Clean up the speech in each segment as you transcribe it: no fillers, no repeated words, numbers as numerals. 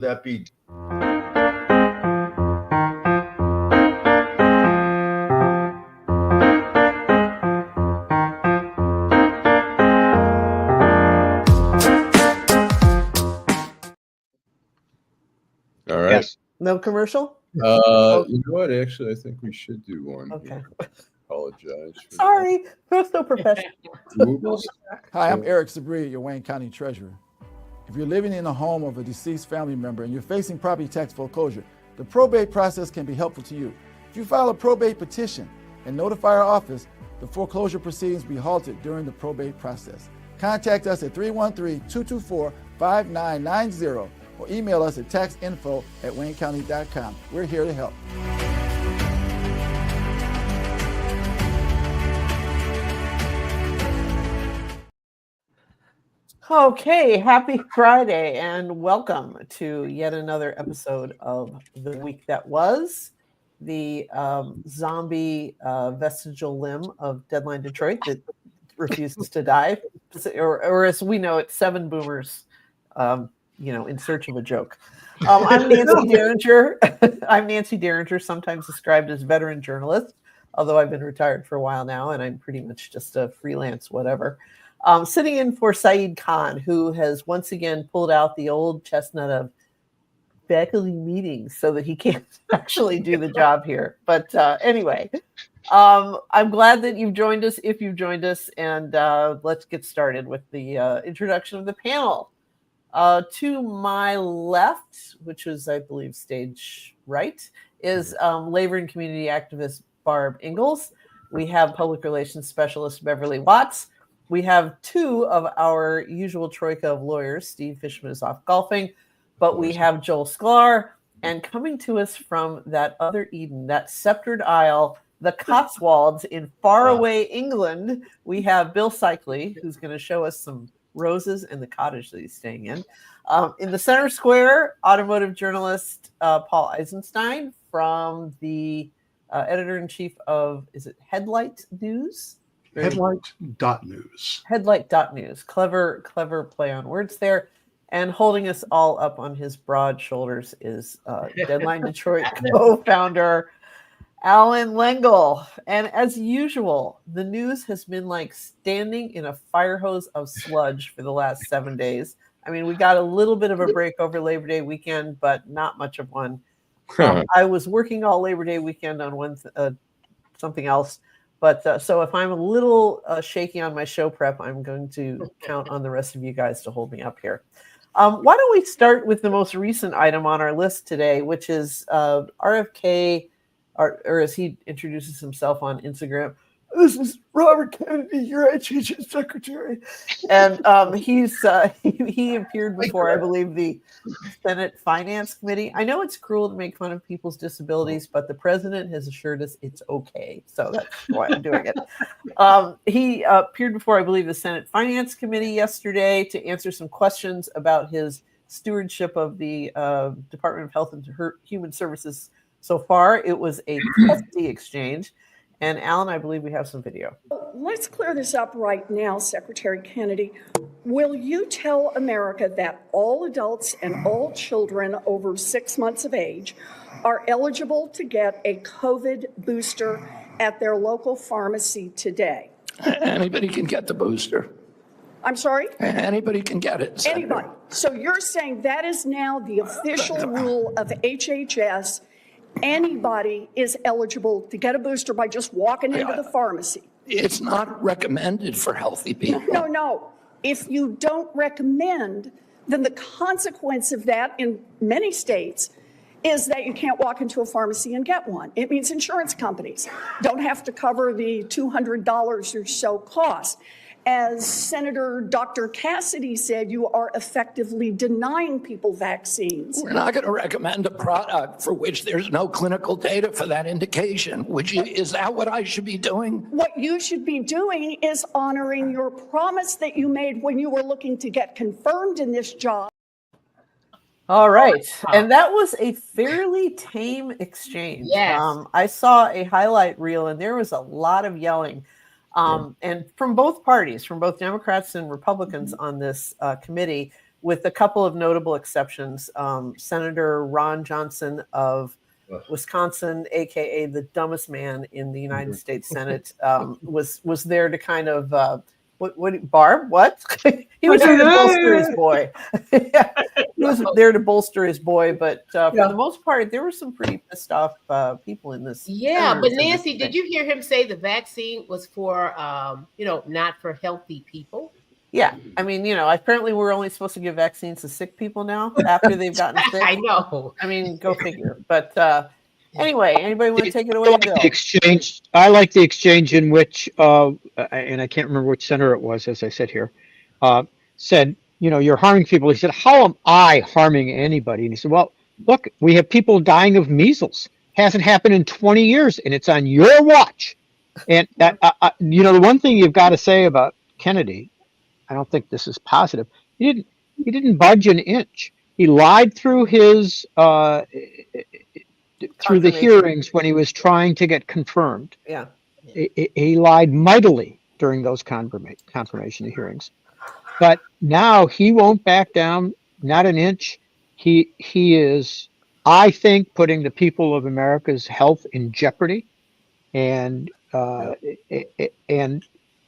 that be? All right. Yes. No commercial? You know what? Actually, I think we should do one. Okay. Apologize. Sorry. That's so professional. Hi, I'm Eric Sabri, your Wayne County Treasurer. If you're living in the home of a deceased family member and you're facing property tax foreclosure, the probate process can be helpful to you. If you file a probate petition and notify our office, the foreclosure proceedings will be halted during the probate process. Contact us at 313-224-5990 or email us at taxinfo@waynecounty.com. We're here to help. Okay, happy Friday and welcome to yet another episode of The Week That Was, the zombie vestigial limb of Deadline Detroit that refuses to die, or as we know it, 7 boomers, in search of a joke. I'm Nancy Derringer. I'm Nancy Derringer, sometimes described as veteran journalist, although I've been retired for a while now and I'm pretty much just a freelance whatever. Sitting in for Saeed Khan, who has once again pulled out the old chestnut of faculty meetings so that he can't actually do the job here. But anyway, I'm glad that you've joined us, if you've joined us, and let's get started with the introduction of the panel. To my left, which is, I believe, stage right, is labor and community activist Barb Ingalls. We have public relations specialist Beverly Watts. We have 2 of our usual troika of lawyers. Steve Fishman is off golfing, but we have Joel Sklar. And coming to us from that other Eden, that sceptered isle, the Cotswolds in faraway England, we have Bill Seikaly, who's going to show us some roses in the cottage that he's staying in. In the center square, automotive journalist Paul Eisenstein from the editor-in-chief of, is it Headlight News? Headlight.news. Headlight.news. Clever play on words there. And holding us all up on his broad shoulders is Deadline Detroit co-founder Allan Lengel. And as usual, the news has been like standing in a fire hose of sludge for the last 7 days. I mean, we got a little bit of a break over Labor Day weekend, but not much of one. I was working all Labor Day weekend on something else. But so if I'm a little shaky on my show prep, I'm going to count on the rest of you guys to hold me up here. Why don't we start with the most recent item on our list today, which is RFK, or as he introduces himself on Instagram, "This is Robert Kennedy, your HHS secretary." And he appeared before, I believe, the Senate Finance Committee. I know it's cruel to make fun of people's disabilities, but the president has assured us it's okay. So that's why I'm doing it. He appeared before, I believe, the Senate Finance Committee yesterday to answer some questions about his stewardship of the Department of Health and Human Services so far. It was a testy exchange. And Allan, I believe we have some video. Let's clear this up right now, Secretary Kennedy. Will you tell America that all adults and all children over 6 months of age are eligible to get a COVID booster at their local pharmacy today? Anybody can get the booster. I'm sorry? Anybody can get it, Senator. Anybody. So you're saying that is now the official rule of HHS. Anybody is eligible to get a booster by just walking into the pharmacy. It's not recommended for healthy people. No. If you don't recommend, then the consequence of that in many states is that you can't walk into a pharmacy and get one. It means insurance companies don't have to cover the $200 or so cost. As Senator Dr. Cassidy said, you are effectively denying people vaccines. We're not going to recommend a product for which there's no clinical data for that indication. Is that what I should be doing? What you should be doing is honoring your promise that you made when you were looking to get confirmed in this job. All right. And that was a fairly tame exchange. Yes. I saw a highlight reel and there was a lot of yelling. And from both parties, from both Democrats and Republicans on this committee, with a couple of notable exceptions. Senator Ron Johnson of Wisconsin, aka the dumbest man in the United States Senate, was there to kind of Barb? What? He was there to bolster his boy. Yeah, he was there to bolster his boy, but for the most part, there were some pretty pissed off people in this. Yeah, but Nancy, did you hear him say the vaccine was for, not for healthy people? Yeah, I mean, apparently we're only supposed to give vaccines to sick people now after they've gotten sick. I know. I mean, go figure. But anyway, anybody want to take it away, Bill? I like the exchange in which, and I can't remember which senator it was, as I said here, said, you're harming people. He said, how am I harming anybody? And he said, well, look, we have people dying of measles. Hasn't happened in 20 years, and it's on your watch. And that, the one thing you've got to say about Kennedy, I don't think this is positive. He didn't budge an inch. He lied through his through the hearings when he was trying to get confirmed. Yeah, he lied mightily during those confirmation hearings. But now he won't back down, not an inch. He is, I think, putting the people of America's health in jeopardy, and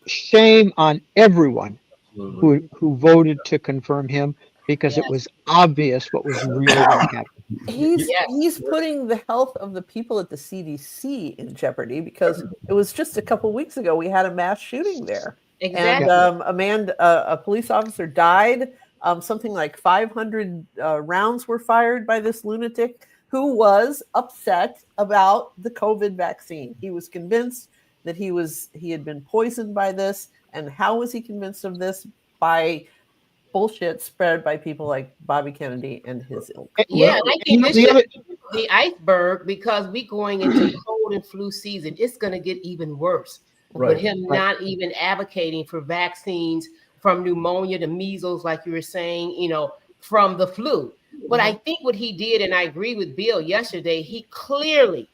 shame on everyone who voted to confirm him, because it was obvious what was really going to happen. He's putting the health of the people at the CDC in jeopardy, because it was just a couple weeks ago we had a mass shooting there. Exactly. And a police officer died. Something like 500 rounds were fired by this lunatic who was upset about the COVID vaccine. He was convinced that he had been poisoned by this. And how was he convinced of this? By bullshit spread by people like Bobby Kennedy and his ilk. Yeah, and I think this is the iceberg, because we going into cold and flu season. It's going to get even worse. With him not even advocating for vaccines from pneumonia to measles, like you were saying, from the flu. But I think what he did, and I agree with Bill yesterday, he clearly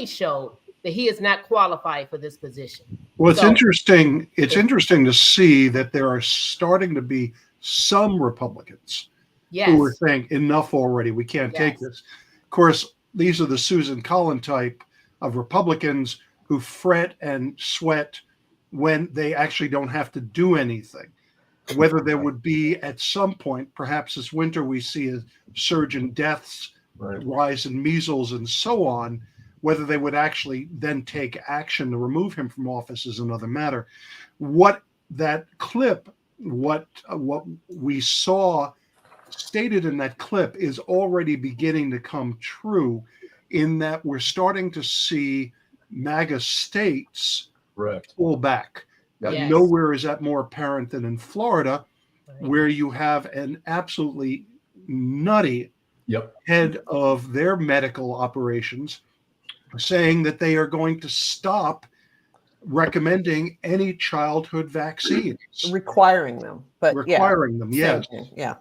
showed that he is not qualified for this position. Well, it's interesting. It's interesting to see that there are starting to be some Republicans who are saying enough already. We can't take this. Of course, these are the Susan Collins type of Republicans who fret and sweat when they actually don't have to do anything. Whether there would be at some point, perhaps this winter, we see a surge in deaths, rise in measles, and so on. Whether they would actually then take action to remove him from office is another matter. What that clip, what we saw stated in that clip, is already beginning to come true, in that we're starting to see MAGA states pull back. Nowhere is that more apparent than in Florida, where you have an absolutely nutty head of their medical operations saying that they are going to stop recommending any childhood vaccines. Requiring them. But requiring them, yes. Yeah.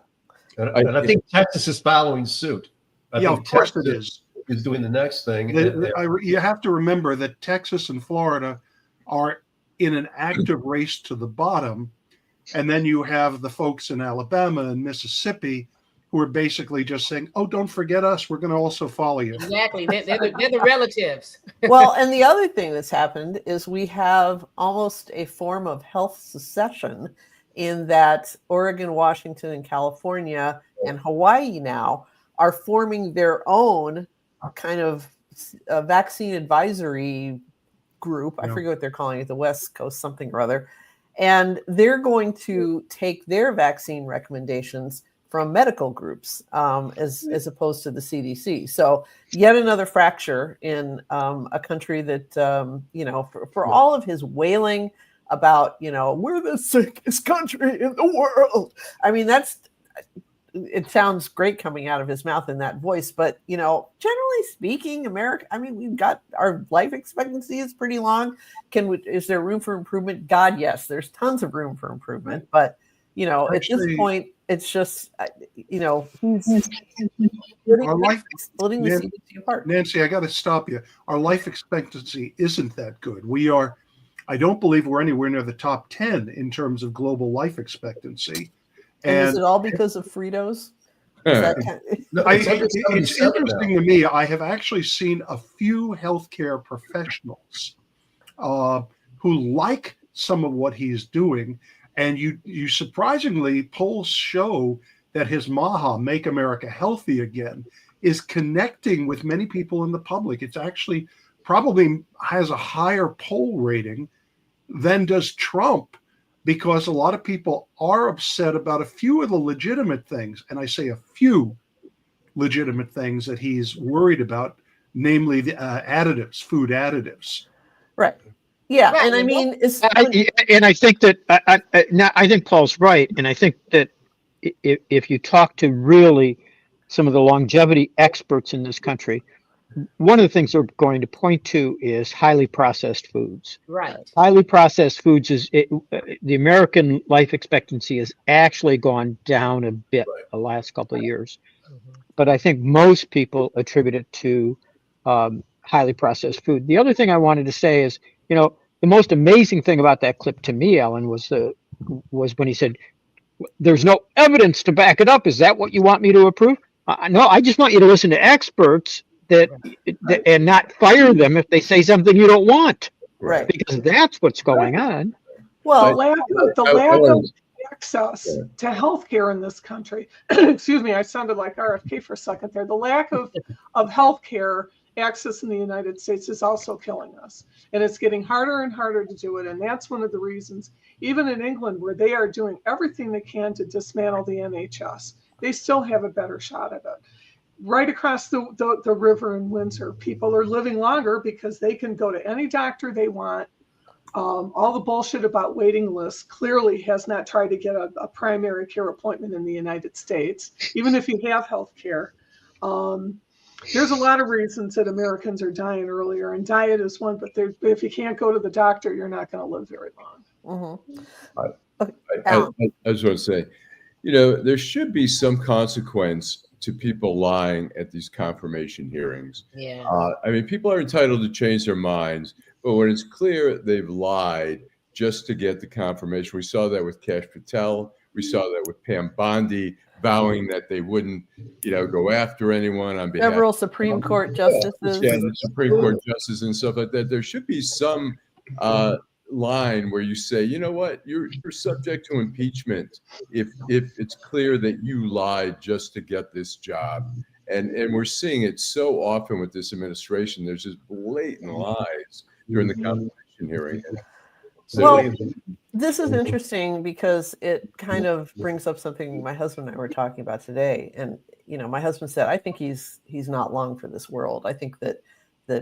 And I think Texas is following suit. I think of course Texas it is. Is doing the next thing. You have to remember that Texas and Florida are in an active race to the bottom. And then you have the folks in Alabama and Mississippi who are basically just saying, oh, don't forget us. We're going to also follow you. Exactly. They're the relatives. Well, and the other thing that's happened is we have almost a form of health secession, in that Oregon, Washington, and California and Hawaii now are forming their own kind of vaccine advisory group. I forget what they're calling it, the West Coast something or other. And they're going to take their vaccine recommendations from medical groups as opposed to the CDC. So yet another fracture in a country that, for all of his wailing about, we're the sickest country in the world. I mean, it sounds great coming out of his mouth in that voice, but, generally speaking, America, I mean, we've got our life expectancy is pretty long. Is there room for improvement? God, yes, there's tons of room for improvement. But, at this point, it's just, he's splitting the CDC apart. Nancy, I got to stop you. Our life expectancy isn't that good. I don't believe we're anywhere near the top 10 in terms of global life expectancy. And is it all because of Fritos? It's interesting to me. I have actually seen a few healthcare professionals who like some of what he's doing, and you surprisingly, polls show that his MAHA, Make America Healthy Again, is connecting with many people in the public. It's actually probably has a higher poll rating than does Trump, because a lot of people are upset about a few of the legitimate things, and I say a few legitimate things that he's worried about, namely the additives, food additives. Right. Yeah, right. And I mean, I think that I think Paul's right, and I think that if you talk to really some of the longevity experts in this country, one of the things they're going to point to is highly processed foods. Right. Highly processed foods the American life expectancy has actually gone down a bit the last couple of years, but I think most people attribute it to highly processed food. The other thing I wanted to say is, the most amazing thing about that clip to me, Alan, was when he said, "There's no evidence to back it up. Is that what you want me to approve?" No, I just want you to listen to experts and not fire them if they say something you don't want. Right. Because that's what's going on. Well, the lack of access to health care in this country, excuse me, I sounded like RFK for a second there. The lack of health care access in the United States is also killing us. And it's getting harder and harder to do it. And that's one of the reasons, even in England, where they are doing everything they can to dismantle the NHS, they still have a better shot at it. Right across the river in Windsor, people are living longer because they can go to any doctor they want. All the bullshit about waiting lists clearly has not tried to get a primary care appointment in the United States, even if you have health care. There's a lot of reasons that Americans are dying earlier, and diet is one, but if you can't go to the doctor, you're not going to live very long. I just want to say, there should be some consequence to people lying at these confirmation hearings. Yeah. I mean, people are entitled to change their minds, but when it's clear they've lied just to get the confirmation, we saw that with Kash Patel, we saw that with Pam Bondi, vowing that they wouldn't, go after anyone on behalf several Supreme Court justices. Yeah, the Supreme Court justices and stuff like that. There should be some line where you say, you know what, you're subject to impeachment if it's clear that you lied just to get this job. And we're seeing it so often with this administration. There's just blatant lies during the confirmation hearing. Well, this is interesting because it kind of brings up something my husband and I were talking about today. And, my husband said, I think he's not long for this world. I think that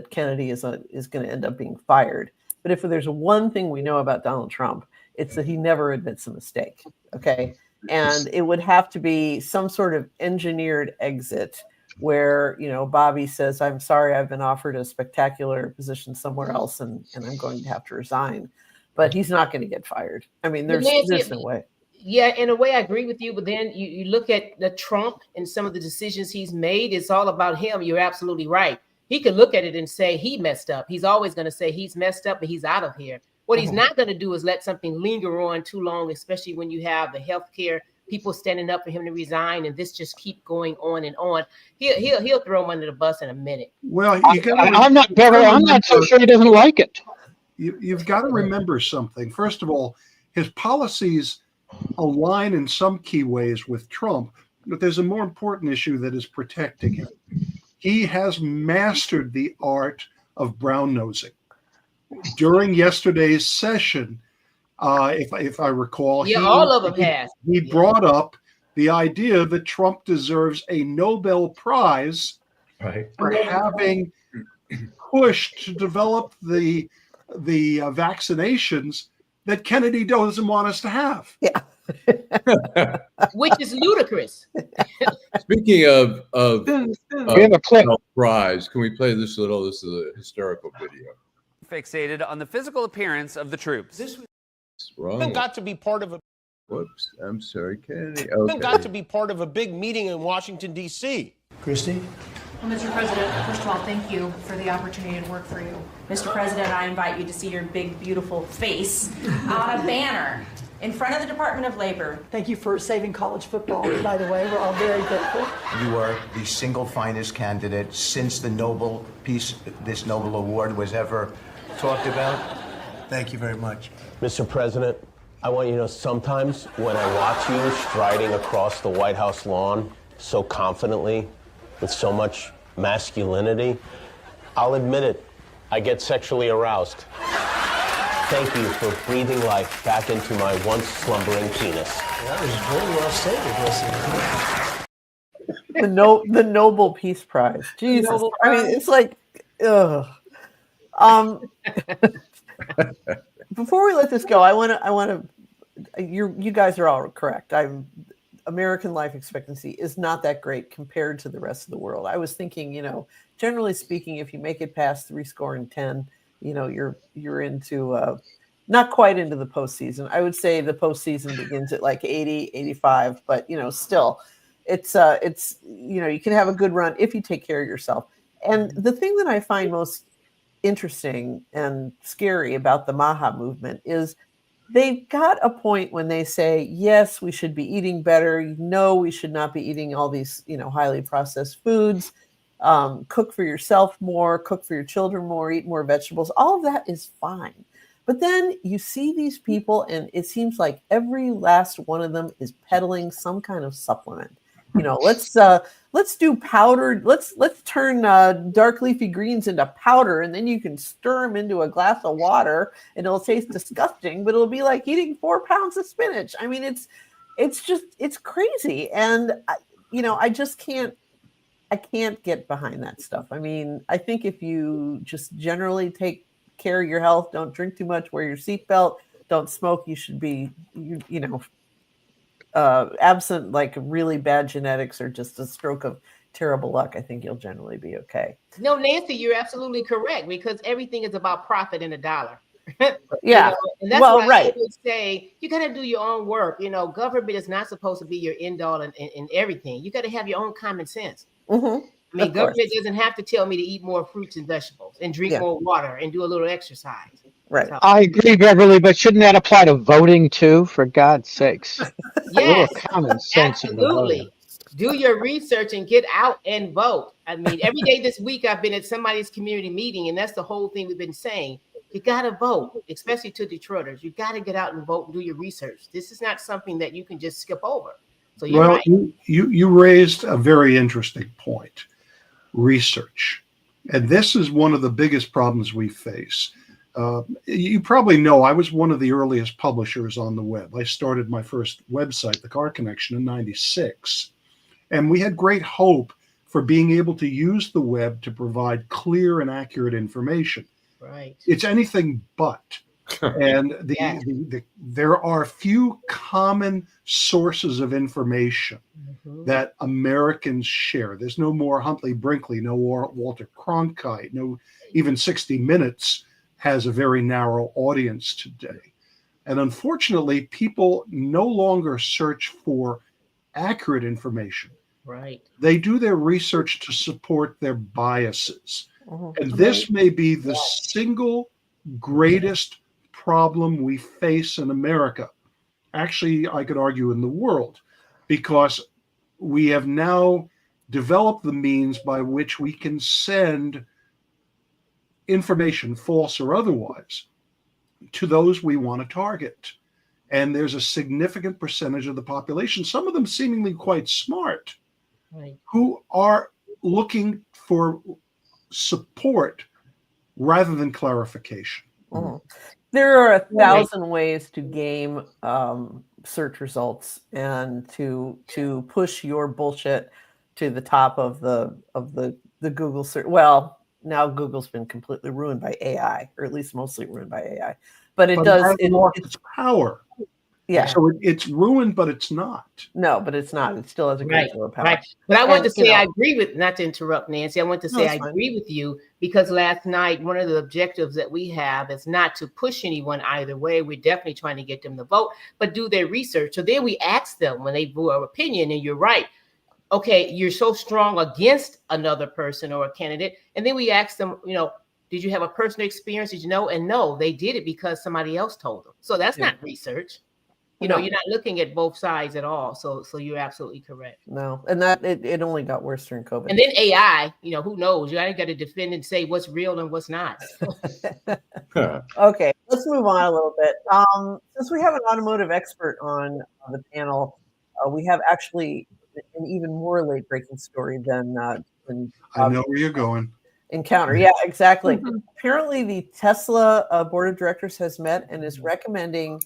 Kennedy is going to end up being fired. But if there's one thing we know about Donald Trump, it's that he never admits a mistake. Okay. And it would have to be some sort of engineered exit where, Bobby says, I'm sorry, I've been offered a spectacular position somewhere else and I'm going to have to resign. But he's not going to get fired. I mean, there's no way. Yeah, in a way, I agree with you. But then you look at the Trump and some of the decisions he's made. It's all about him. You're absolutely right. He could look at it and say he messed up. He's always going to say he's messed up, but he's out of here. What he's not going to do is let something linger on too long, especially when you have the healthcare people standing up for him to resign, and this just keep going on and on. He'll throw him under the bus in a minute. Well, I'm not so sure he doesn't like it. You've got to remember something. First of all, his policies align in some key ways with Trump, but there's a more important issue that is protecting him. He has mastered the art of brown nosing. During yesterday's session, if I recall, all of them have. He brought up the idea that Trump deserves a Nobel Prize for having pushed to develop the vaccinations that Kennedy doesn't want us to have. Yeah. Which is ludicrous. Speaking of Nobel Prize, can we play this little? This is a hysterical video. Fixated on the physical appearance of the troops. This wrong. got to be part of a. Whoops, I'm sorry, Kennedy. Okay. Got to be part of a big meeting in Washington, D.C. Christy? Well, Mr. President, first of all, thank you for the opportunity to work for you. Mr. President, I invite you to see your big, beautiful face on a banner in front of the Department of Labor. Thank you for saving college football, by the way. We're all very grateful. You are the single finest candidate since this Nobel Award was ever talked about. Thank you very much. Mr. President, I want you to know sometimes when I watch you striding across the White House lawn so confidently, with so much masculinity, I'll admit it, I get sexually aroused. Thank you for breathing life back into my once slumbering penis. That was very well stated, The Nobel Peace Prize. Jesus. Nobel I mean, it's like, ugh. Before we let this go, I want to. You guys are all correct. American life expectancy is not that great compared to the rest of the world. I was thinking, generally speaking, if you make it past 70, you're into not quite into the postseason. I would say the postseason begins at like 80, 85, but still, it's you can have a good run if you take care of yourself. And the thing that I find most interesting and scary about the MAHA movement is they've got a point when they say, yes, we should be eating better. No, we should not be eating all these, highly processed foods. Cook for yourself more, cook for your children more, eat more vegetables. All of that is fine. But then you see these people, and it seems like every last one of them is peddling some kind of supplement. Let's do powdered. Let's turn dark leafy greens into powder, and then you can stir them into a glass of water, and it'll taste disgusting, but it'll be like eating 4 pounds of spinach. I mean, it's crazy, and I just can't. I can't get behind that stuff. I mean, I think if you just generally take care of your health, don't drink too much, wear your seatbelt, don't smoke, you should be, absent like really bad genetics or just a stroke of terrible luck, I think you'll generally be okay. No, Nancy, you're absolutely correct, because everything is about profit and a dollar. Yeah. And that's why I always say you got to do your own work. Government is not supposed to be your end all in everything. You got to have your own common sense. Mm-hmm. I mean, government doesn't have to tell me to eat more fruits and vegetables and drink more water and do a little exercise. Right. So, I agree, Beverly, but shouldn't that apply to voting too? For God's sakes, yes, a little common sense. Absolutely. Do your research and get out and vote. I mean, every day this week I've been at somebody's community meeting, and that's the whole thing we've been saying. You got to vote, especially to Detroiters. You got to get out and vote and do your research. This is not something that you can just skip over. So you're right. You raised a very interesting point. Research. And this is one of the biggest problems we face. You probably know I was one of the earliest publishers on the web. I started my first website, The Car Connection, in '96. And we had great hope for being able to use the web to provide clear and accurate information. Right. It's anything but. And there are few common sources of information that Americans share. There's no more Huntley Brinkley, no more Walter Cronkite, no even 60 Minutes has a very narrow audience today. And unfortunately, people no longer search for accurate information. Right. They do their research to support their biases. And this may be the single greatest problem we face in America. Actually, I could argue in the world, because we have now developed the means by which we can send information, false or otherwise, to those we want to target. And there's a significant percentage of the population, some of them seemingly quite smart, who are looking for support rather than clarification. There are 1,000 ways to game search results and to push your bullshit to the top of the Google search. Well, now Google's been completely ruined by AI, or at least mostly ruined by AI. But it lost its power. Yeah. So it's ruined, but it's not. No, but it's not. It still has a great deal of power. Right. But I want to say I agree with, not to interrupt Nancy, I want to say I fine. agree with you, because last night, one of the objectives that we have is not to push anyone either way. We're definitely trying to get them to vote, but do their research. So then we ask them when they vote our opinion, and you're right. Okay, you're so strong against another person or a candidate. And then we ask them, did you have a personal experience? Did you know? And no, they did it because somebody else told them. So that's not research. You know, you're not looking at both sides at all. So you're absolutely correct. No, and that it only got worse during COVID. And then AI, you know, who knows? You got to defend and say what's real and what's not. Okay, let's move on a little bit. Since we have an automotive expert on the panel, we have actually an even more late-breaking story than I know where you're going. Encounter. Yeah, exactly. Apparently, the Tesla board of directors has met and is recommending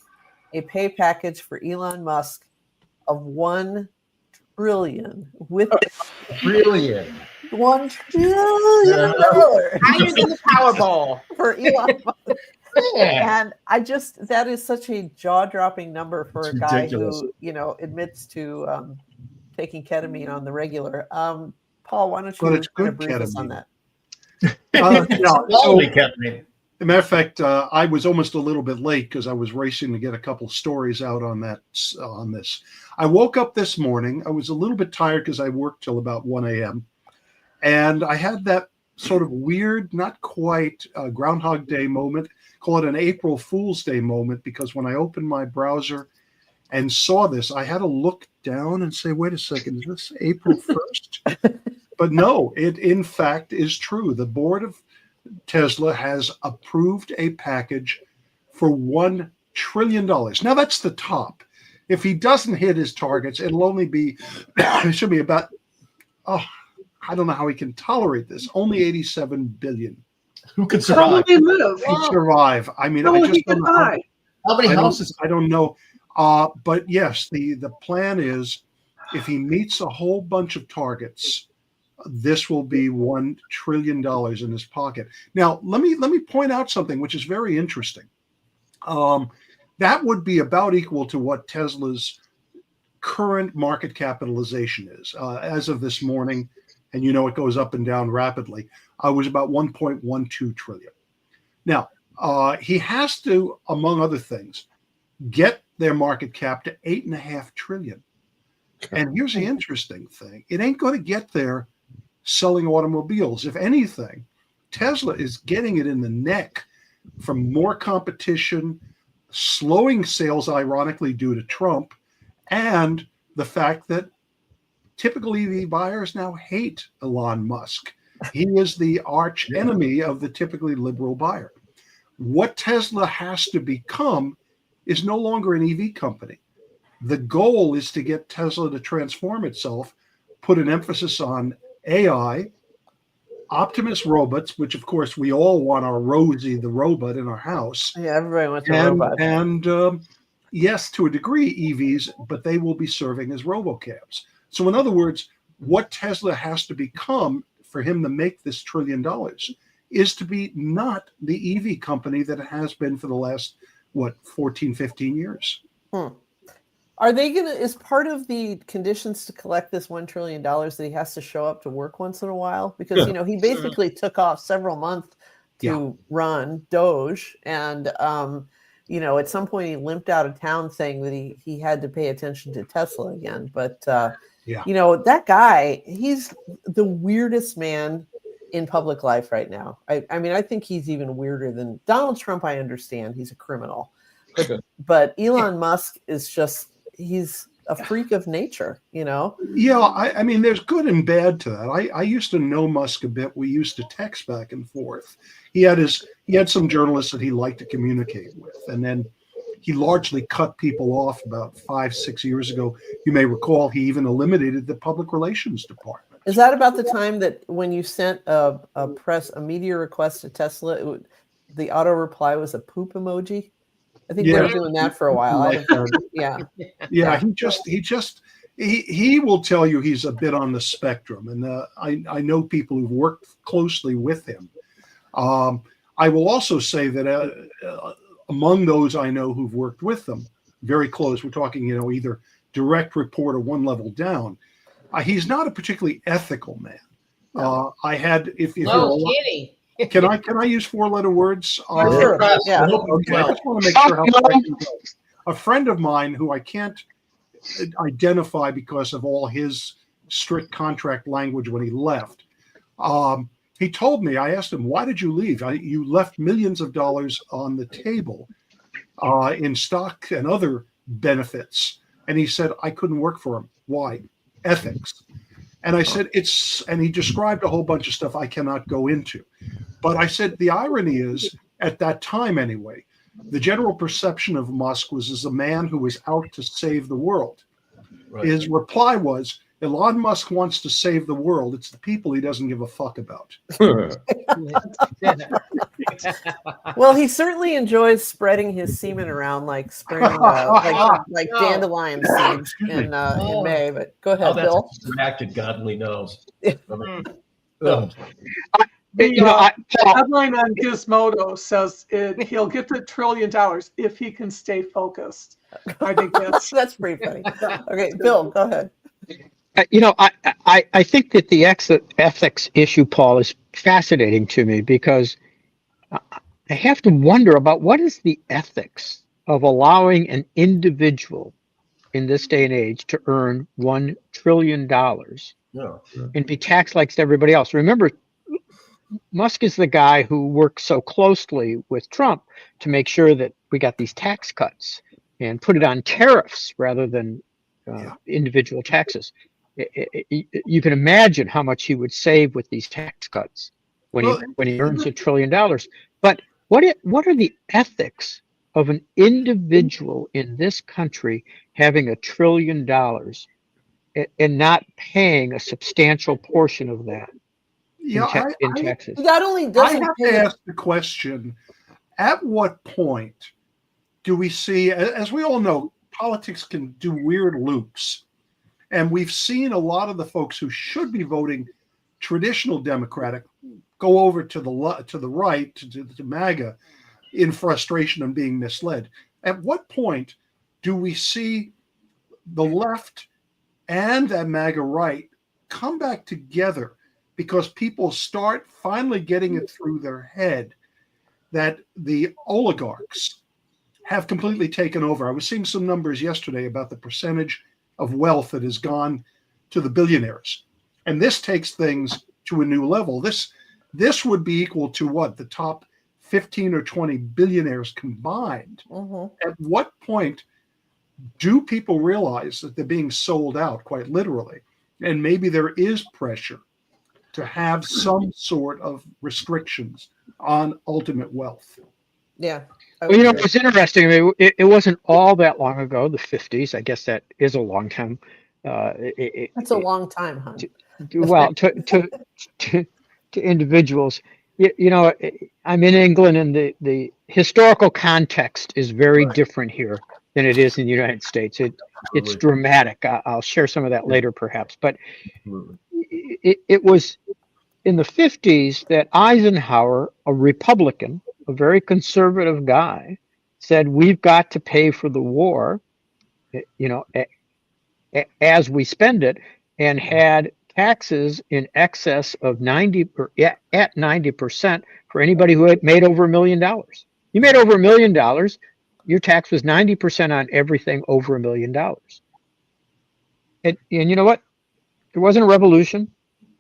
a pay package for Elon Musk of $1 trillion with Brilliant. $1 trillion higher than the Powerball for Elon Musk. And that is such a jaw-dropping number for a guy who, you know, admits to taking ketamine on the regular. Paul, why don't you brief us on that? As a matter of fact, I was almost a little bit late because I was racing to get a couple stories out on this. I woke up this morning. I was a little bit tired because I worked till about 1 a.m. And I had that sort of weird, not quite Groundhog Day moment, call it an April Fool's Day moment, because when I opened my browser and saw this, I had to look down and say, wait a second, is this April 1st? But no, it in fact is true. The board of Tesla has approved a package for $1 trillion. Now that's the top. If he doesn't hit his targets, it'll only be, it should be about, I don't know how he can tolerate this, only 87 billion. Who could survive? How will they live? He'd survive. I mean, How I will just he don't know. die? How many houses? I don't know. But yes, the plan is if he meets a whole bunch of targets, this will be $1 trillion in his pocket. Now, let me point out something which is very interesting. That would be about equal to what Tesla's current market capitalization is. As of this morning, and you know it goes up and down rapidly, was about 1.12 trillion. Now, he has to, among other things, get their market cap to 8.5 trillion. And here's the interesting thing. It ain't going to get there selling automobiles. If anything, Tesla is getting it in the neck from more competition, slowing sales, ironically, due to Trump, and the fact that typical EV buyers now hate Elon Musk. He is the arch enemy of the typically liberal buyer. What Tesla has to become is no longer an EV company. The goal is to get Tesla to transform itself, put an emphasis on AI, Optimus robots, which of course we all want our Rosie the robot in our house. Yeah, everybody wants a robot. And yes, to a degree, EVs, but they will be serving as robocabs. So in other words, what Tesla has to become for him to make this $1 trillion is to be not the EV company that it has been for the last, 14, 15 years. Are they is part of the conditions to collect this $1 trillion that he has to show up to work once in a while? Because, you know, he basically took off several months to run Doge. And, you know, at some point he limped out of town saying that he had to pay attention to Tesla again. But, you know, that guy, he's the weirdest man in public life right now. I mean, I think he's even weirder than Donald Trump. I understand he's a criminal, but Elon Musk is just, he's a freak of nature, you know? Yeah, I mean, there's good and bad to that. I used to know Musk a bit. We used to text back and forth. He had some journalists that he liked to communicate with, and then he largely cut people off about 5-6 years ago. You may recall he even eliminated the public relations department. Is that about the time that when you sent a media request to Tesla, the auto reply was a poop emoji? I think they were doing that for a while. Yeah. He will tell you he's a bit on the spectrum, and I know people who've worked closely with him. I will also say that among those I know who've worked with them very close, we're talking, you know, either direct report or one level down. He's not a particularly ethical man. I had, if you can I use 4-letter words? Sure. Yeah. Okay. I just want to make sure how far I can go. A friend of mine who I can't identify because of all his strict contract language when he left. He told me, I asked him, why did you leave? You left millions of dollars on the table in stock and other benefits. And he said, I couldn't work for him. Why? Ethics. And I said, and he described a whole bunch of stuff I cannot go into. But I said, the irony is, at that time anyway, the general perception of Musk was as a man who was out to save the world. Right. His reply was, Elon Musk wants to save the world. It's the people he doesn't give a fuck about. Well, he certainly enjoys spreading his semen around like spring, like dandelion seeds in May. But go ahead, Bill. Distracted, godly knows. The headline on Gizmodo says he'll get the $1 trillion if he can stay focused. I think that's pretty funny. Okay, Bill, go ahead. I think that the ethics issue, Paul, is fascinating to me because I have to wonder about what is the ethics of allowing an individual in this day and age to earn $1 trillion and be taxed like everybody else. Remember, Musk is the guy who worked so closely with Trump to make sure that we got these tax cuts and put it on tariffs rather than individual taxes. You can imagine how much he would save with these tax cuts when he earns $1 trillion. But what are the ethics of an individual in this country having $1 trillion and not paying a substantial portion of that in taxes? Not only does I have to ask the question: at what point do we see, as we all know, politics can do weird loops? And we've seen a lot of the folks who should be voting traditional Democratic go over to the right, to MAGA, in frustration and being misled. At what point do we see the left and that MAGA right come back together because people start finally getting it through their head that the oligarchs have completely taken over? I was seeing some numbers yesterday about the percentage of wealth that has gone to the billionaires. And this takes things to a new level. This would be equal to what? The top 15 or 20 billionaires combined. At what point do people realize that they're being sold out, quite literally? And maybe there is pressure to have some sort of restrictions on ultimate wealth. Yeah. Well, it was interesting. I mean, it wasn't all that long ago, the 50s. I guess that is a long time. That's a long time, huh? Well, to individuals, I'm in England, and the historical context is very different here than it is in the United States. It's dramatic. I'll share some of that later, perhaps. But it was in the 50s that Eisenhower, a Republican, a very conservative guy, said we've got to pay for the war, as we spend it, and had taxes in excess of 90% for anybody who had made over $1 million. You made over $1 million, your tax was 90% on everything over $1 million. And you know what? There wasn't a revolution.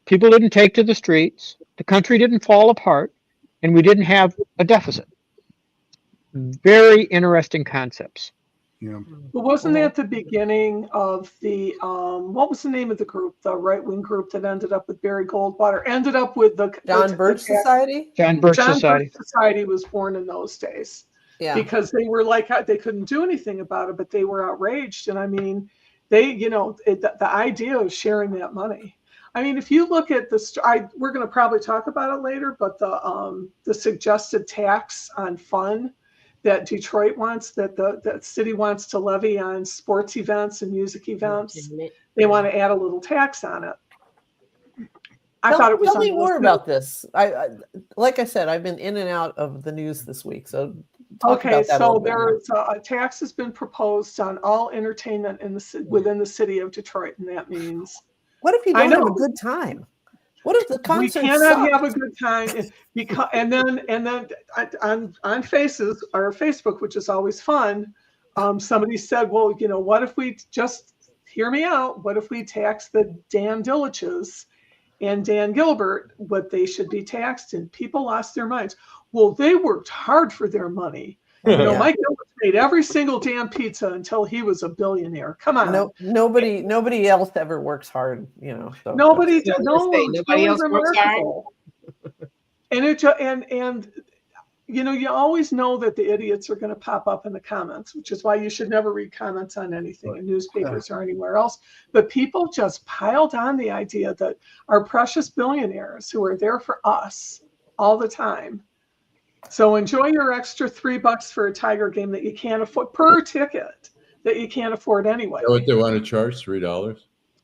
People didn't take to the streets. The country didn't fall apart, and we didn't have a deficit. Very interesting concepts. Yeah. But wasn't that the beginning of the what was the name of the group, the right-wing group that ended up with Barry Goldwater, ended up with the John Birch Society? John Birch Society. Birch Society was born in those days. Yeah. Because they were like, they couldn't do anything about it, but they were outraged. And I mean, they, the idea of sharing that money. I mean, if you look at we're going to probably talk about it later, but the suggested tax on fun that Detroit wants, that the city wants to levy on sports events and music events, they want to add a little tax on it. I thought it was. Tell me more about this. Like I said, I've been in and out of the news this week, so. Okay, so there's a tax has been proposed on all entertainment within the city of Detroit, and that means. What if you don't have a good time? What if the concert? We cannot have a good time because, and then on Faces or Facebook, which is always fun. Somebody said, "Well, what if we just hear me out? What if we tax the Dan Dilliches and Dan Gilbert what they should be taxed?" And people lost their minds. Well, they worked hard for their money. Mike Gilbert's ate every single damn pizza until he was a billionaire. Come on. No, nobody else ever works hard, you know. So Nobody else works hard. And you know, you always know that the idiots are going to pop up in the comments, which is why you should never read comments on anything in newspapers or anywhere else. But people just piled on the idea that our precious billionaires who are there for us all the time. So enjoy your extra $3 for a Tiger game that you can't afford per ticket that you can't afford anyway. You know what they want to charge? $3?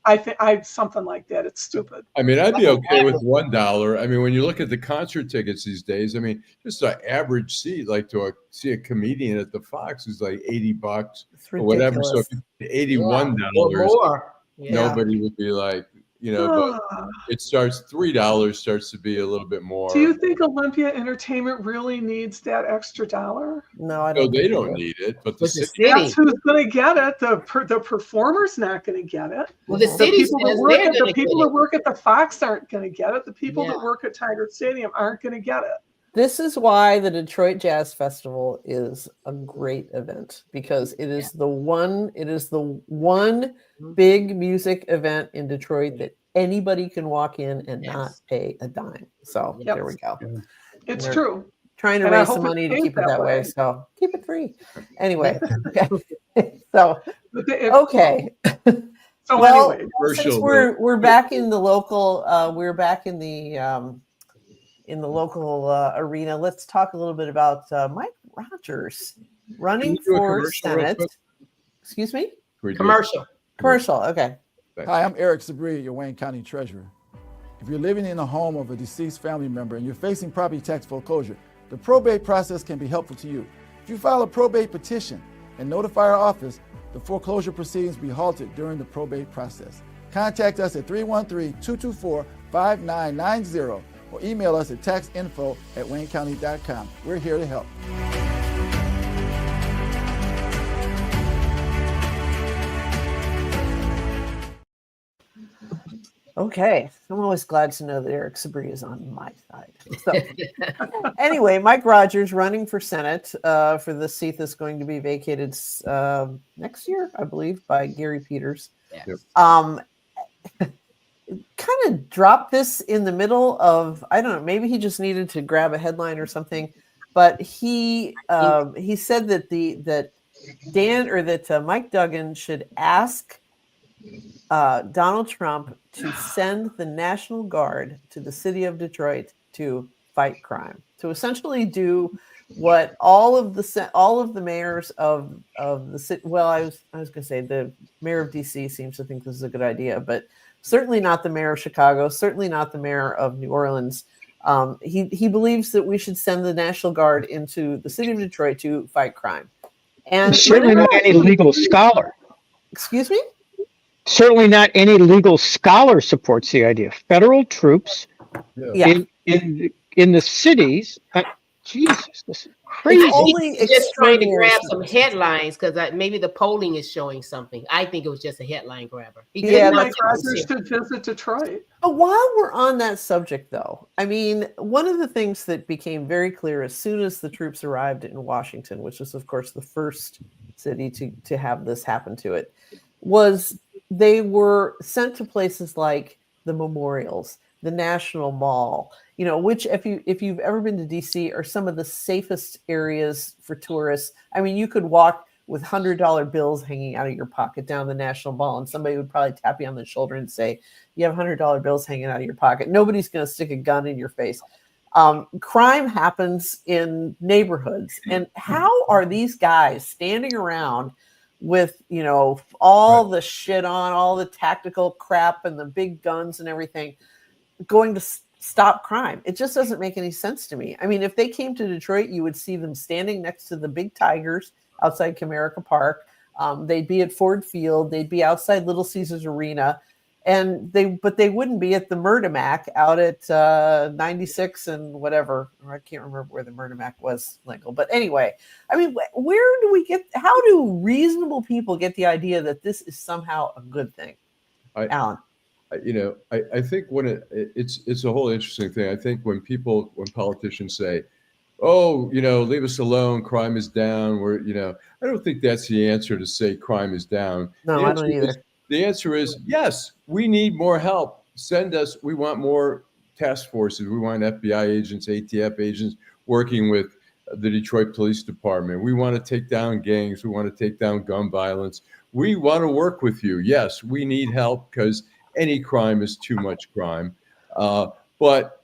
I think something like that. It's stupid. I mean, I'd be okay with $1. I mean, when you look at the concert tickets these days, I mean, just an average seat, like see a comedian at the Fox is like $80 or whatever. So if $81, nobody would be like, you know, but it starts $3 starts to be a little bit more. Do you think Olympia Entertainment really needs that extra dollar? No, I don't. No, they don't need it, but the city. That's who's going to get it. The performer's not going to get it. Well, the people that work at the Fox aren't going to get it. The people that work at Tiger Stadium aren't going to get it. This is why the Detroit Jazz Festival is a great event, because it is the one big music event in Detroit that anybody can walk in and not pay a dime. So there we go. It's true. Trying to raise some money to keep it that way. So keep it free. Anyway. So okay. So well, anyway, since we're back in the local arena, let's talk a little bit about Mike Rogers running for Senate. Excuse me? Commercial. Okay. Hi, I'm Eric Sabri, your Wayne County Treasurer. If you're living in the home of a deceased family member and you're facing property tax foreclosure, the probate process can be helpful to you. If you file a probate petition and notify our office, the foreclosure proceedings will be halted during the probate process. Contact us at 313-224-5990 or email us at taxinfo@waynecounty.com. We're here to help. Okay, I'm always glad to know that Eric Sabri is on my side. So, anyway, Mike Rogers running for Senate for the seat that's going to be vacated next year, I believe, by Gary Peters. Yes. Kind of dropped this in the middle of, I don't know, maybe he just needed to grab a headline or something, but he said that Mike Duggan should ask Donald Trump to send the National Guard to the city of Detroit to fight crime, to essentially do what all of the mayors of the city. Well, I was going to say the mayor of DC seems to think this is a good idea, but certainly not the mayor of Chicago, certainly not the mayor of New Orleans. He believes that we should send the National Guard into the city of Detroit to fight crime. And certainly not any legal scholar. Excuse me? Certainly not any legal scholar supports the idea. Federal troops in the cities. Jesus, this is crazy. He's just trying to grab some headlines because maybe the polling is showing something. I think it was just a headline grabber. Mike Rogers should visit Detroit. But while we're on that subject, though, I mean, one of the things that became very clear as soon as the troops arrived in Washington, which was, of course, the first city to have this happen to it, was they were sent to places like the memorials, the National Mall, which if you've ever been to DC are some of the safest areas for tourists. I mean, you could walk with $100 bills hanging out of your pocket down the National Mall, and somebody would probably tap you on the shoulder and say, "You have $100 bills hanging out of your pocket." Nobody's going to stick a gun in your face. Crime happens in neighborhoods, and how are these guys standing around with all the shit on, all the tactical crap and the big guns and everything, going to stop crime? It just doesn't make any sense to me. I mean, if they came to Detroit, you would see them standing next to the big tigers outside Comerica Park. They'd be at Ford Field. They'd be outside Little Caesars Arena, but they wouldn't be at the Hamtramck out at 96 and whatever. I can't remember where the Hamtramck was, Lengel. But anyway, I mean, how do reasonable people get the idea that this is somehow a good thing? Allan? I think it's a whole interesting thing. I think when politicians say, oh, leave us alone. Crime is down. I don't think that's the answer to say crime is down. No, I don't either. The answer is yes, we need more help. We want more task forces. We want FBI agents, ATF agents working with the Detroit Police Department. We want to take down gangs. We want to take down gun violence. We want to work with you. Yes, we need help because any crime is too much crime. But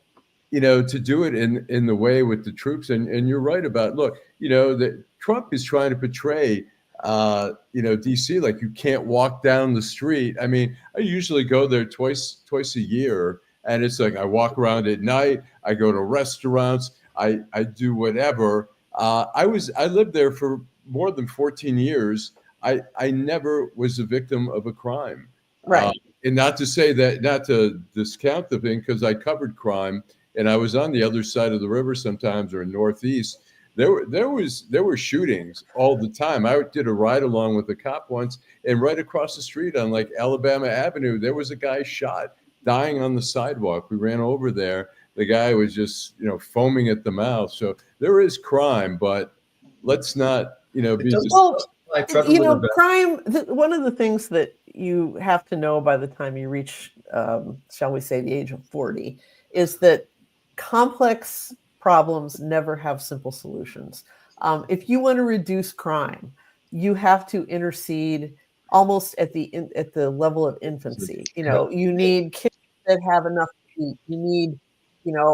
to do it in the way with the troops, and you're right about, look, that Trump is trying to portray, DC, like you can't walk down the street. I mean, I usually go there twice a year, and it's like I walk around at night. I go to restaurants. I do whatever. I lived there for more than 14 years. I never was a victim of a crime. Right. And not to discount the thing, because I covered crime and I was on the other side of the river sometimes, or in Northeast. There were shootings all the time. I did a ride along with a cop once, and right across the street on like Alabama Avenue, there was a guy shot, dying on the sidewalk. We ran over there. The guy was just, foaming at the mouth. So there is crime, but let's not, be. Crime. One of the things that you have to know by the time you reach, shall we say, the age of 40, is that complex problems never have simple solutions. If you want to reduce crime, you have to intercede almost at the level of infancy. You need kids that have enough heat. You need,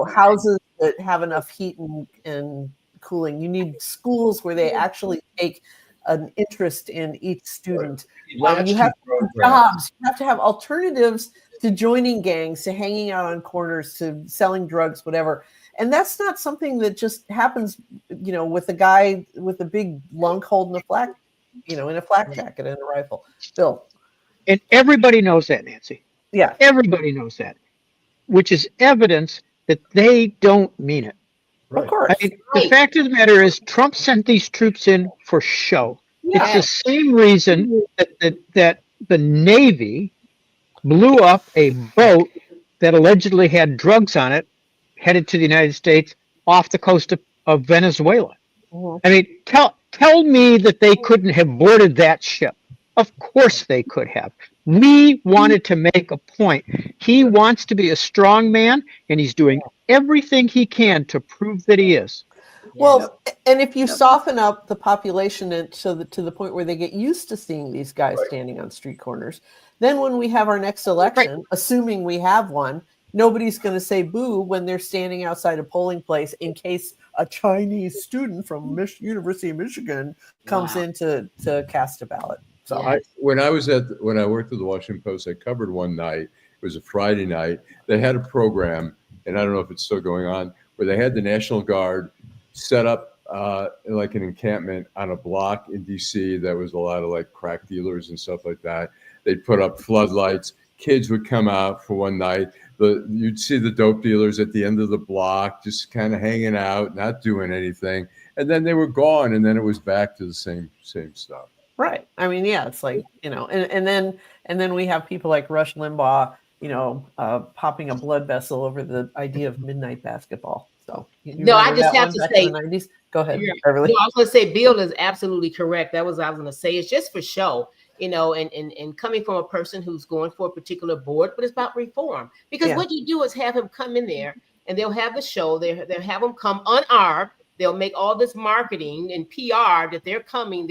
houses that have enough heat and cooling. You need schools where they actually take an interest in each student. You have to have jobs. You have to have alternatives to joining gangs, to hanging out on corners, to selling drugs, whatever. And that's not something that just happens, with a guy with a big lunk holding a flak, in a flak jacket and a rifle. Bill. And everybody knows that, Nancy. Yeah. Everybody knows that, which is evidence that they don't mean it. Right. Of course. The fact of the matter is Trump sent these troops in for show. Yeah. It's the same reason that the Navy blew up a boat that allegedly had drugs on it, headed to the United States off the coast of Venezuela. Mm-hmm. I mean, tell me that they couldn't have boarded that ship. Of course they could have. We wanted to make a point. He wants to be a strong man, and he's doing everything he can to prove that he is. Well, and if you soften up the population to the point where they get used to seeing these guys standing on street corners, then when we have our next election, assuming we have one, nobody's going to say boo when they're standing outside a polling place in case a Chinese student from University of Michigan comes in to cast a ballot. So when I worked at the Washington Post, I covered one night. It was a Friday night. They had a program, and I don't know if it's still going on, where they had the National Guard set up like an encampment on a block in DC that was a lot of like crack dealers and stuff like that. They'd put up floodlights. Kids would come out for one night. You'd see the dope dealers at the end of the block, just kind of hanging out, not doing anything. And then they were gone, and then it was back to the same stuff. Right. I mean, yeah, it's like, and then we have people like Rush Limbaugh, popping a blood vessel over the idea of midnight basketball. So I just have to say, go ahead. Beverly. I was going to say, Bill is absolutely correct. That was what I was going to say. It's just for show, and coming from a person who's going for a particular board, but it's about reform. Because what you do is have him come in there, and they'll have the show. They'll have him come unarmed. They'll make all this marketing and PR that they're coming.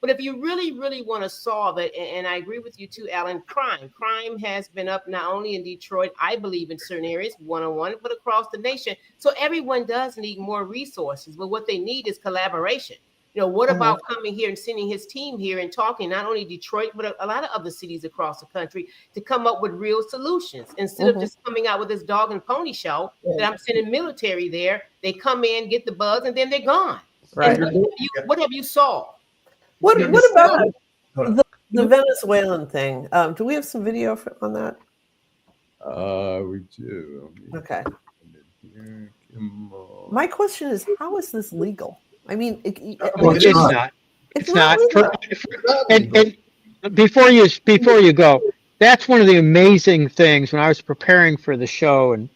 But if you really, really want to solve it, and I agree with you too, Allan, crime has been up not only in Detroit, I believe in certain areas, one-on-one, but across the nation. So everyone does need more resources, but what they need is collaboration. What about coming here and sending his team here and talking, not only Detroit, but a lot of other cities across the country to come up with real solutions instead of just coming out with this dog and pony show that I'm sending military there. They come in, get the buzz, and then they're gone. Right. What have you solved? What about the Venezuelan thing? Do we have some video on that? We do. Okay. My question is, how is this legal? I mean, it's not. It's not. And before you go, that's one of the amazing things when I was preparing for the show, and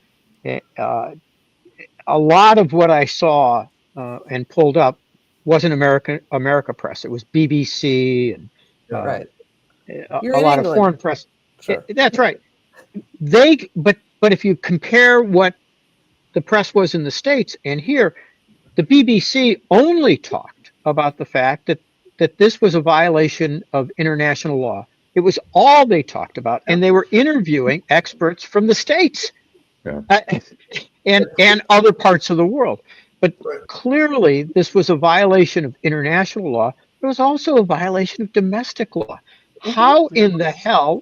a lot of what I saw and pulled up wasn't America press. It was BBC and right. a lot of foreign press. Sure. That's right. But if you compare what the press was in the States and here, the BBC only talked about the fact that this was a violation of international law. It was all they talked about, and they were interviewing experts from the States and other parts of the world. But clearly, this was a violation of international law. It was also a violation of domestic law. How in the hell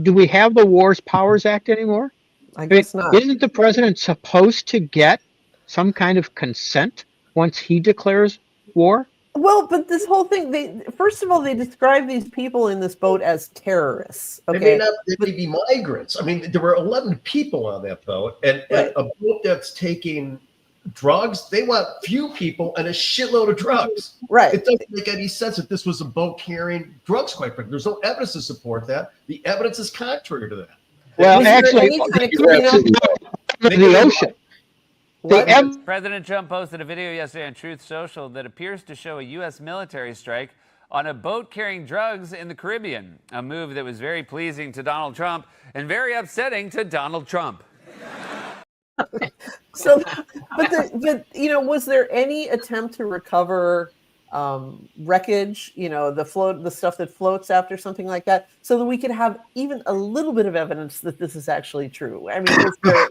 do we have the Wars Powers Act anymore? I guess not. Isn't the president supposed to get some kind of consent once he declares war? Well, but this whole thing, first of all, they describe these people in this boat as terrorists. Okay? They may be migrants. I mean, there were 11 people on that boat, and a boat that's taking drugs, they want few people and a shitload of drugs. Right. It doesn't make any sense that this was a boat carrying drugs, quite frankly. There's no evidence to support that. The evidence is contrary to that. Well, actually, the ocean. President Trump posted a video yesterday on Truth Social that appears to show a U.S. military strike on a boat carrying drugs in the Caribbean, a move that was very pleasing to Donald Trump and very upsetting to Donald Trump. So, but was there any attempt to recover wreckage? The stuff that floats after something like that, so that we could have even a little bit of evidence that this is actually true. I mean, is there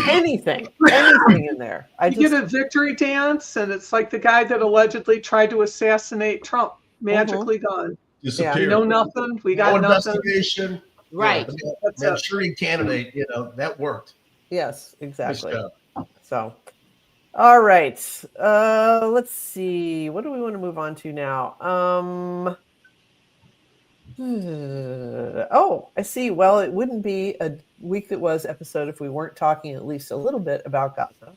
anything in there? You get a victory dance, and it's like the guy that allegedly tried to assassinate Trump, magically gone. Disappeared. We know nothing. We got no nothing. investigation. Right. Manchurian candidate. That worked. Yes, exactly. So, all right. Let's see. What do we want to move on to now? I see. Well, it wouldn't be a Week That Was episode if we weren't talking at least a little bit about Gaza.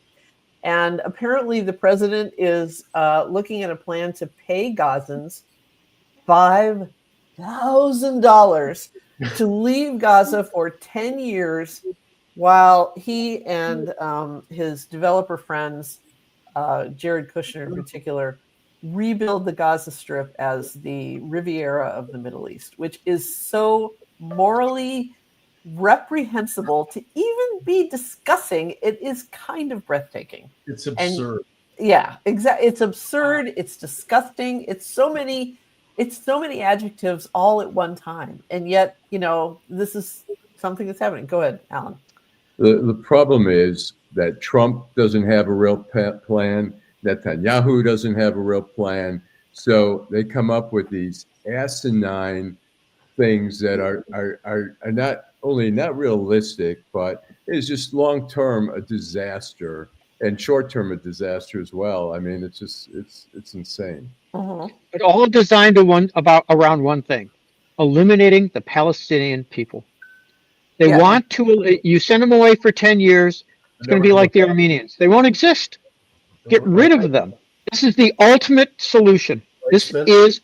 And apparently the president is looking at a plan to pay Gazans $5,000 to leave Gaza for 10 years while he and his developer friends, Jared Kushner in particular, rebuild the Gaza Strip as the Riviera of the Middle East, which is so morally reprehensible to even be discussing. It is kind of breathtaking. It's absurd. Exactly. It's absurd. It's disgusting. It's so many adjectives all at one time. And yet, this is something that's happening. Go ahead, Allan. The problem is that Trump doesn't have a real plan. Netanyahu doesn't have a real plan. So they come up with these asinine things that are not only not realistic, but is just long-term a disaster and short-term a disaster as well. I mean, it's insane. But all designed around one thing: eliminating the Palestinian people. They want to. You send them away for 10 years. It's going to be like the Armenians. They won't exist. Get rid of them. This is the ultimate solution. This is.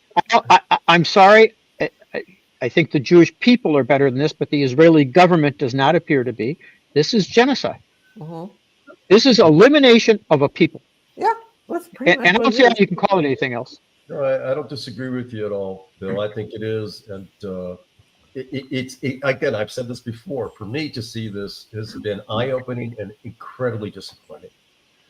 I'm sorry. I think the Jewish people are better than this, but the Israeli government does not appear to be. This is genocide. This is elimination of a people. Yeah. And I don't see how you can call it anything else. No, I don't disagree with you at all, Bill. I think it is. And it's again, I've said this before. For me to see this has been eye-opening and incredibly disappointing.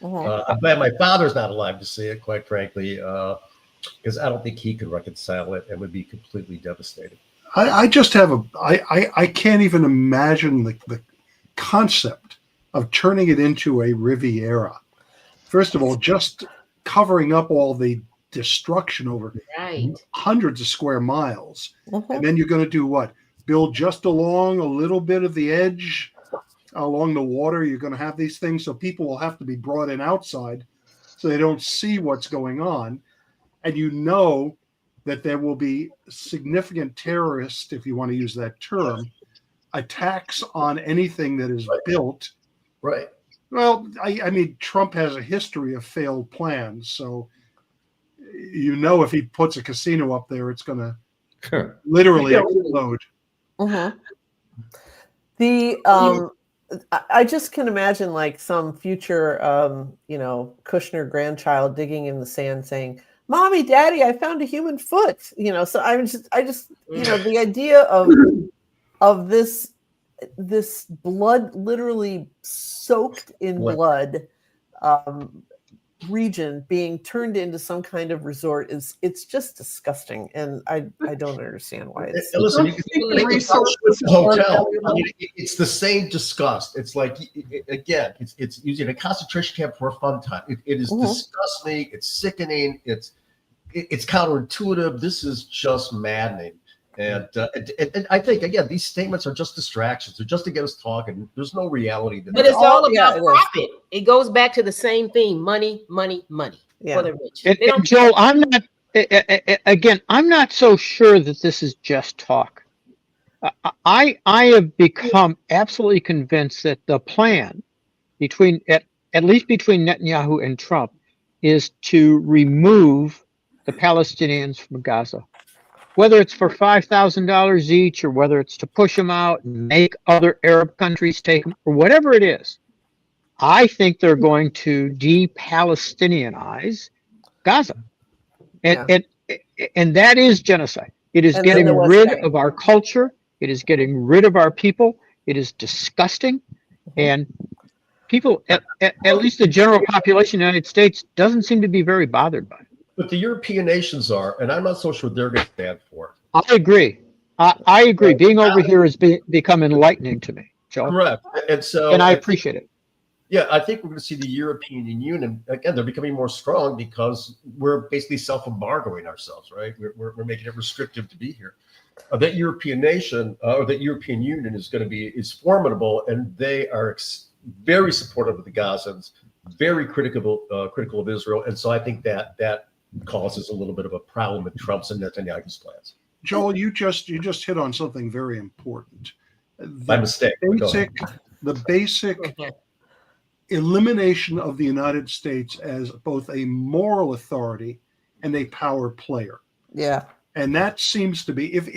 I'm glad my father's not alive to see it, quite frankly, because I don't think he could reconcile it and would be completely devastated. I just have I can't even imagine the concept of turning it into a Riviera. First of all, just covering up all the destruction over hundreds of square miles. And then you're going to do what? Build just along a little bit of the edge along the water. You're going to have these things, so people will have to be brought in outside so they don't see what's going on. And that there will be significant terrorist, if you want to use that term, attacks on anything that is built. Right. Well, I mean, Trump has a history of failed plans, so if he puts a casino up there, it's going to literally explode. I just can imagine like some future, Kushner grandchild digging in the sand saying, "Mommy, Daddy, I found a human foot." So I just, the idea of this blood, literally soaked in blood, region being turned into some kind of resort it's just disgusting, and I don't understand why it's. Listen, you can make the hotel. I mean, it's the same disgust. It's like, again, it's using a concentration camp for a fun time. It is disgusting. It's sickening. It's counterintuitive. This is just maddening. And I think, again, these statements are just distractions. They're just to get us talking. There's no reality to that. But it's all about profit. It goes back to the same thing: money, money, money for the rich. And Joel, I'm not so sure that this is just talk. I have become absolutely convinced that the plan at least between Netanyahu and Trump is to remove the Palestinians from Gaza. Whether it's for $5,000 each, or whether it's to push them out and make other Arab countries take them, or whatever it is, I think they're going to de-Palestinianize Gaza. And that is genocide. It is getting rid of our culture. It is getting rid of our people. It is disgusting. And people, at least the general population of the United States, doesn't seem to be very bothered by it. But the European nations are, and I'm not so sure they're going to stand for it. I agree. I agree. Being over here has become enlightening to me, Joe. Correct. And I appreciate it. Yeah, I think we're going to see the European Union, again, they're becoming more strong because we're basically self-embargoing ourselves, right? We're making it restrictive to be here. That European nation, or that European Union is formidable, and they are very supportive of the Gazans, very critical of Israel. And so I think that causes a little bit of a problem with Trump's and Netanyahu's plans. Joel, you just hit on something very important. My mistake. The basic elimination of the United States as both a moral authority and a power player. Yeah. And that seems to be, if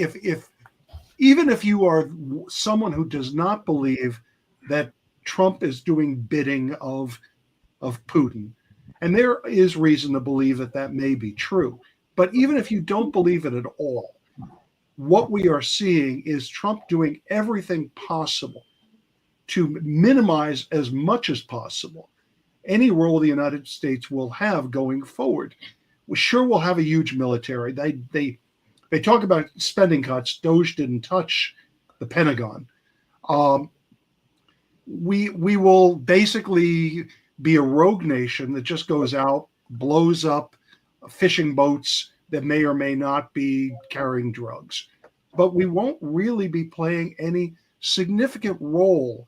even if you are someone who does not believe that Trump is doing bidding of Putin, and there is reason to believe that may be true. But even if you don't believe it at all, what we are seeing is Trump doing everything possible to minimize as much as possible any role the United States will have going forward. We sure will have a huge military. They talk about spending cuts. Doge didn't touch the Pentagon. We will basically be a rogue nation that just goes out, blows up fishing boats that may or may not be carrying drugs. But we won't really be playing any significant role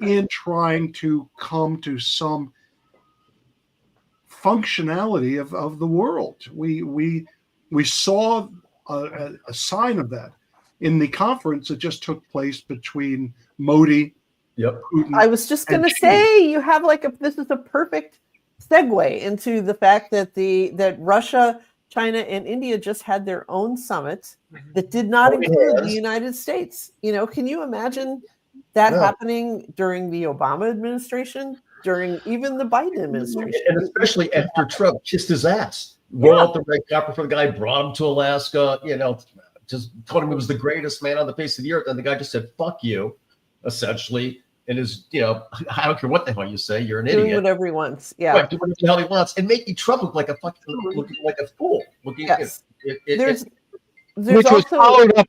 in trying to come to some functionality of the world. We saw a sign of that in the conference that just took place between Modi. Yep. Putin, I was just going to say, you have this is a perfect segue into the fact that that Russia, China, and India just had their own summit that did not include the United States. Can you imagine that happening during the Obama administration, during even the Biden administration? And especially after Trump kissed his ass, rolled out the red carpet for the guy, brought him to Alaska, just told him he was the greatest man on the face of the earth. And the guy just said, "Fuck you," essentially. And is, I don't care what the hell you say, you're an idiot. Doing whatever he wants. Yeah. Right, do whatever the hell he wants. And making Trump look like a fool. Yes. Which was followed up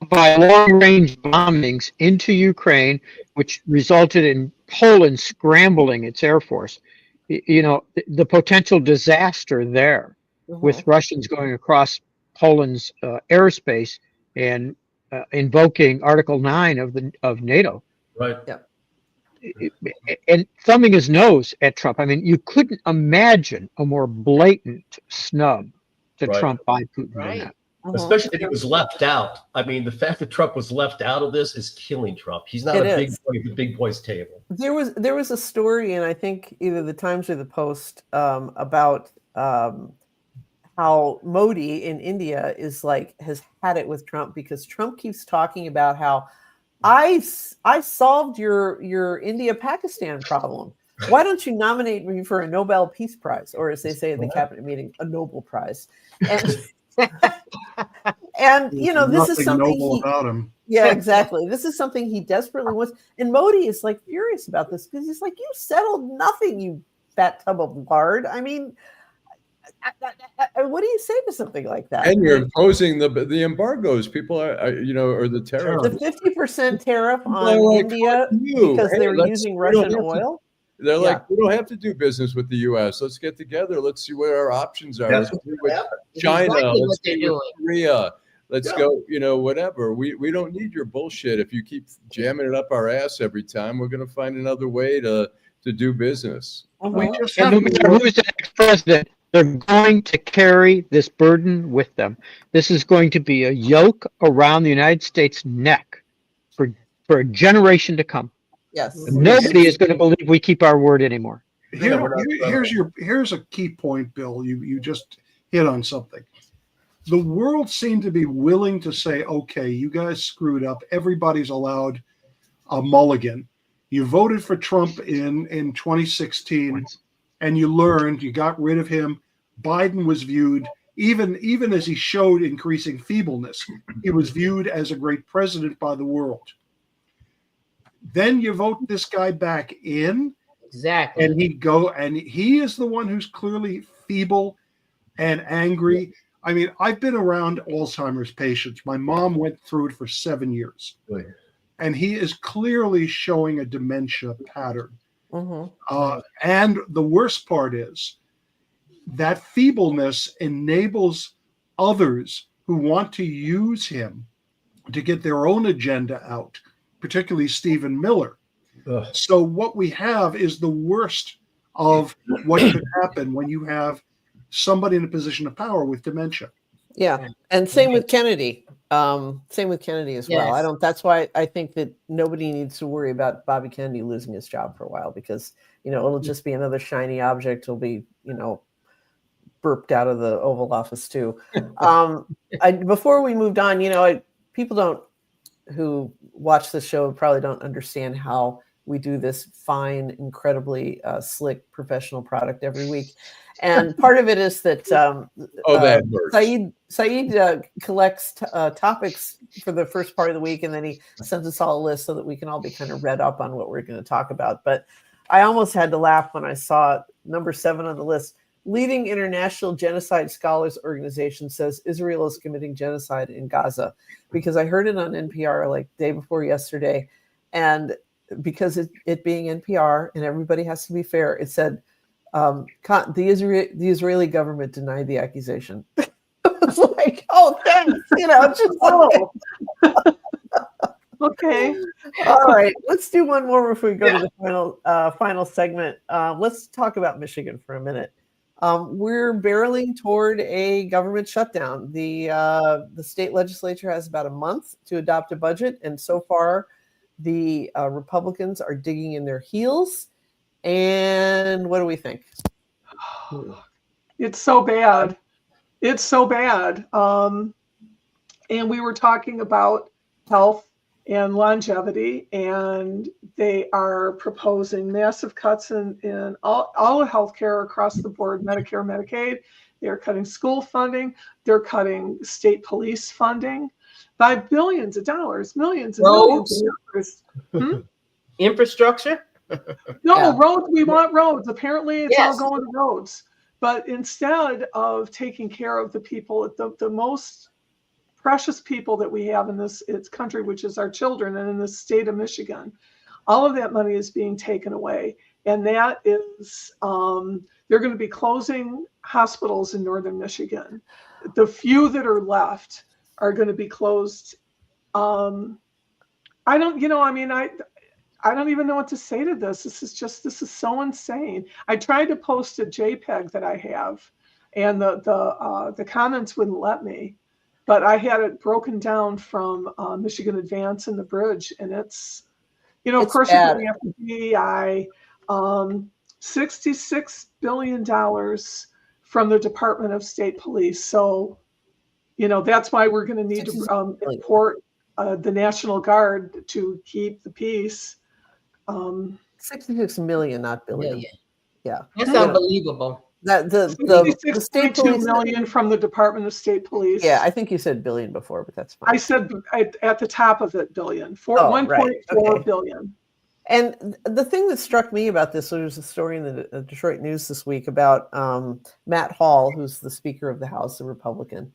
by long-range bombings into Ukraine, which resulted in Poland scrambling its air force. The potential disaster there with Russians going across Poland's airspace and invoking Article 9 of NATO. Right. Yeah. And thumbing his nose at Trump. I mean, you couldn't imagine a more blatant snub to Trump by Putin than that. Especially if he was left out. I mean, the fact that Trump was left out of this is killing Trump. He's not big boy at the big boys table. There was a story, and I think either the Times or the Post, about how Modi in India has had it with Trump, because Trump keeps talking about how I solved your India-Pakistan problem. Why don't you nominate me for a Nobel Peace Prize, or as they say at the cabinet meeting, a Nobel Prize? And, and you know, this is something noble about him. Yeah, exactly. This is something he desperately wants. And Modi is like furious about this because he's like, you settled nothing, you fat tub of lard. I mean, what do you say to something like that? And you're imposing the embargoes. People are or the tariffs. The 50% tariff on India because they're using Russian oil. They're like, we don't have to do business with the U.S. Let's get together. Let's see what our options are. Let's do with China. Exactly let's do with Korea. Let's go, whatever. We don't need your bullshit. If you keep jamming it up our ass every time, we're going to find another way to do business. And no matter who's the next president, they're going to carry this burden with them. This is going to be a yoke around the United States' neck for a generation to come. Yes. Nobody is going to believe we keep our word anymore. Here's a key point, Bill. You just hit on something. The world seemed to be willing to say, okay, you guys screwed up. Everybody's allowed a mulligan. You voted for Trump in 2016, and you learned, you got rid of him. Biden was viewed, even as he showed increasing feebleness, he was viewed as a great president by the world. Then you vote this guy back in. Exactly. And he is the one who's clearly feeble and angry. I mean, I've been around Alzheimer's patients. My mom went through it for 7 years. Right. And he is clearly showing a dementia pattern. Mm-hmm. And the worst part is that feebleness enables others who want to use him to get their own agenda out, particularly Stephen Miller. Ugh. So what we have is the worst of what could happen when you have somebody in a position of power with dementia. Yeah, and same with Kennedy. Same with Kennedy as well. That's why I think that nobody needs to worry about Bobby Kennedy losing his job for a while, because it'll just be another shiny object. It'll be burped out of the Oval Office too. Before we moved on, people who watch the show probably don't understand how we do this fine, incredibly slick professional product every week. And part of it is that Saeed collects topics for the first part of the week, and then he sends us all a list so that we can all be kind of read up on what we're going to talk about. But I almost had to laugh when I saw number 7 on the list. Leading international genocide scholars organization says Israel is committing genocide in Gaza, because I heard it on NPR like day before yesterday. And because it being NPR and everybody has to be fair, it said the Israeli government denied the accusation. It's like, oh, thanks. Okay. All right. Let's do one more before we go to the final segment. Let's talk about Michigan for a minute. We're barreling toward a government shutdown. The state legislature has about a month to adopt a budget, and so far, the Republicans are digging in their heels. And what do we think? It's so bad. It's so bad. And we were talking about health and longevity, and they are proposing massive cuts in all of healthcare across the board, Medicare, Medicaid. They're cutting school funding. They're cutting state police funding by billions of dollars, millions and millions of dollars. Infrastructure? No, roads. We want roads. Apparently, it's all going to roads. But instead of taking care of the people, the most precious people that we have in this country, which is our children, and in the state of Michigan, all of that money is being taken away. And that is, they're going to be closing hospitals in northern Michigan. The few that are left are going to be closed. I don't even know what to say to this. This is so insane. I tried to post a JPEG that I have, and the comments wouldn't let me, but I had it broken down from Michigan Advance and the Bridge, and it's of course, it's the FBI, $66 billion from the Department of State Police. So, that's why we're going to need to import the National Guard to keep the peace. 66 million, not billion. Yeah, that's unbelievable. That the state police million from the Department of State Police. Yeah, I think you said billion before, but that's fine. I said at the top of it billion, 1.4 billion. And the thing that struck me about this, there was a story in the Detroit News this week about Matt Hall, who's the Speaker of the House, a Republican.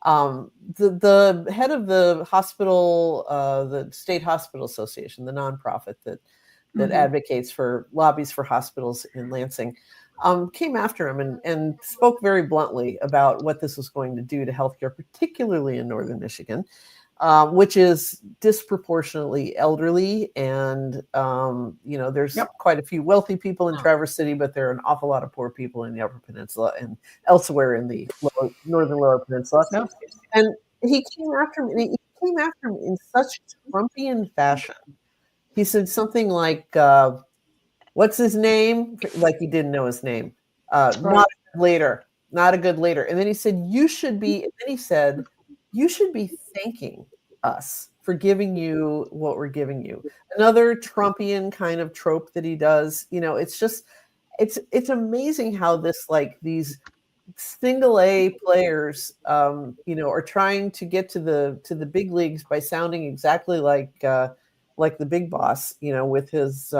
The head of the hospital, the State Hospital Association, the nonprofit that advocates for lobbies for hospitals in Lansing, came after him and spoke very bluntly about what this was going to do to healthcare, particularly in northern Michigan, which is disproportionately elderly. And, there's quite a few wealthy people in Traverse City, but there are an awful lot of poor people in the Upper Peninsula and elsewhere in the northern Lower Peninsula. No. And he came after him, and he came after him in such Trumpian fashion. He said something like, what's his name? Like he didn't know his name. Not a good leader. And then he said, you should be thanking us for giving you what we're giving you. Another Trumpian kind of trope that he does. It's amazing how these single A players, are trying to get to the big leagues by sounding exactly like the big boss, with his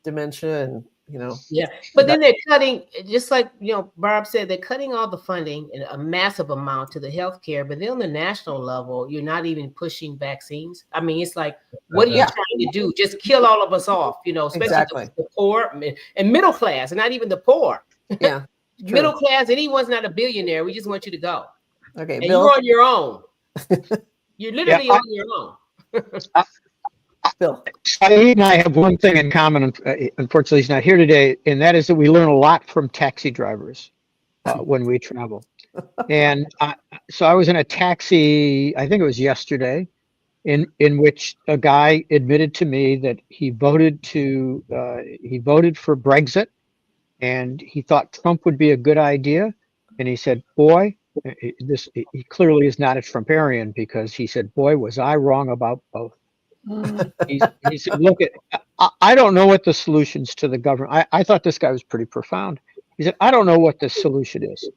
dementia and but then they're cutting, just like Barb said, they're cutting all the funding in a massive amount to the healthcare, but then on the national level you're not even pushing vaccines. I mean, it's like, what are you trying to do? Just kill all of us off, especially the poor and middle class, and not even the poor. Middle class, anyone's not a billionaire. We just want you to go. Okay, and Bill? you're on your own. You're literally on your own. Bill. Saeed and I have one thing in common. Unfortunately, he's not here today, and that is that we learn a lot from taxi drivers when we travel. And so I was in a taxi, I think it was yesterday, in which a guy admitted to me that he voted for Brexit, and he thought Trump would be a good idea. And he said, "Boy," he clearly is not a Trumparian, because he said, "Boy, was I wrong about both." He said, "Look, I don't know what the solutions to the government." I thought this guy was pretty profound. He said, "I don't know what the solution is.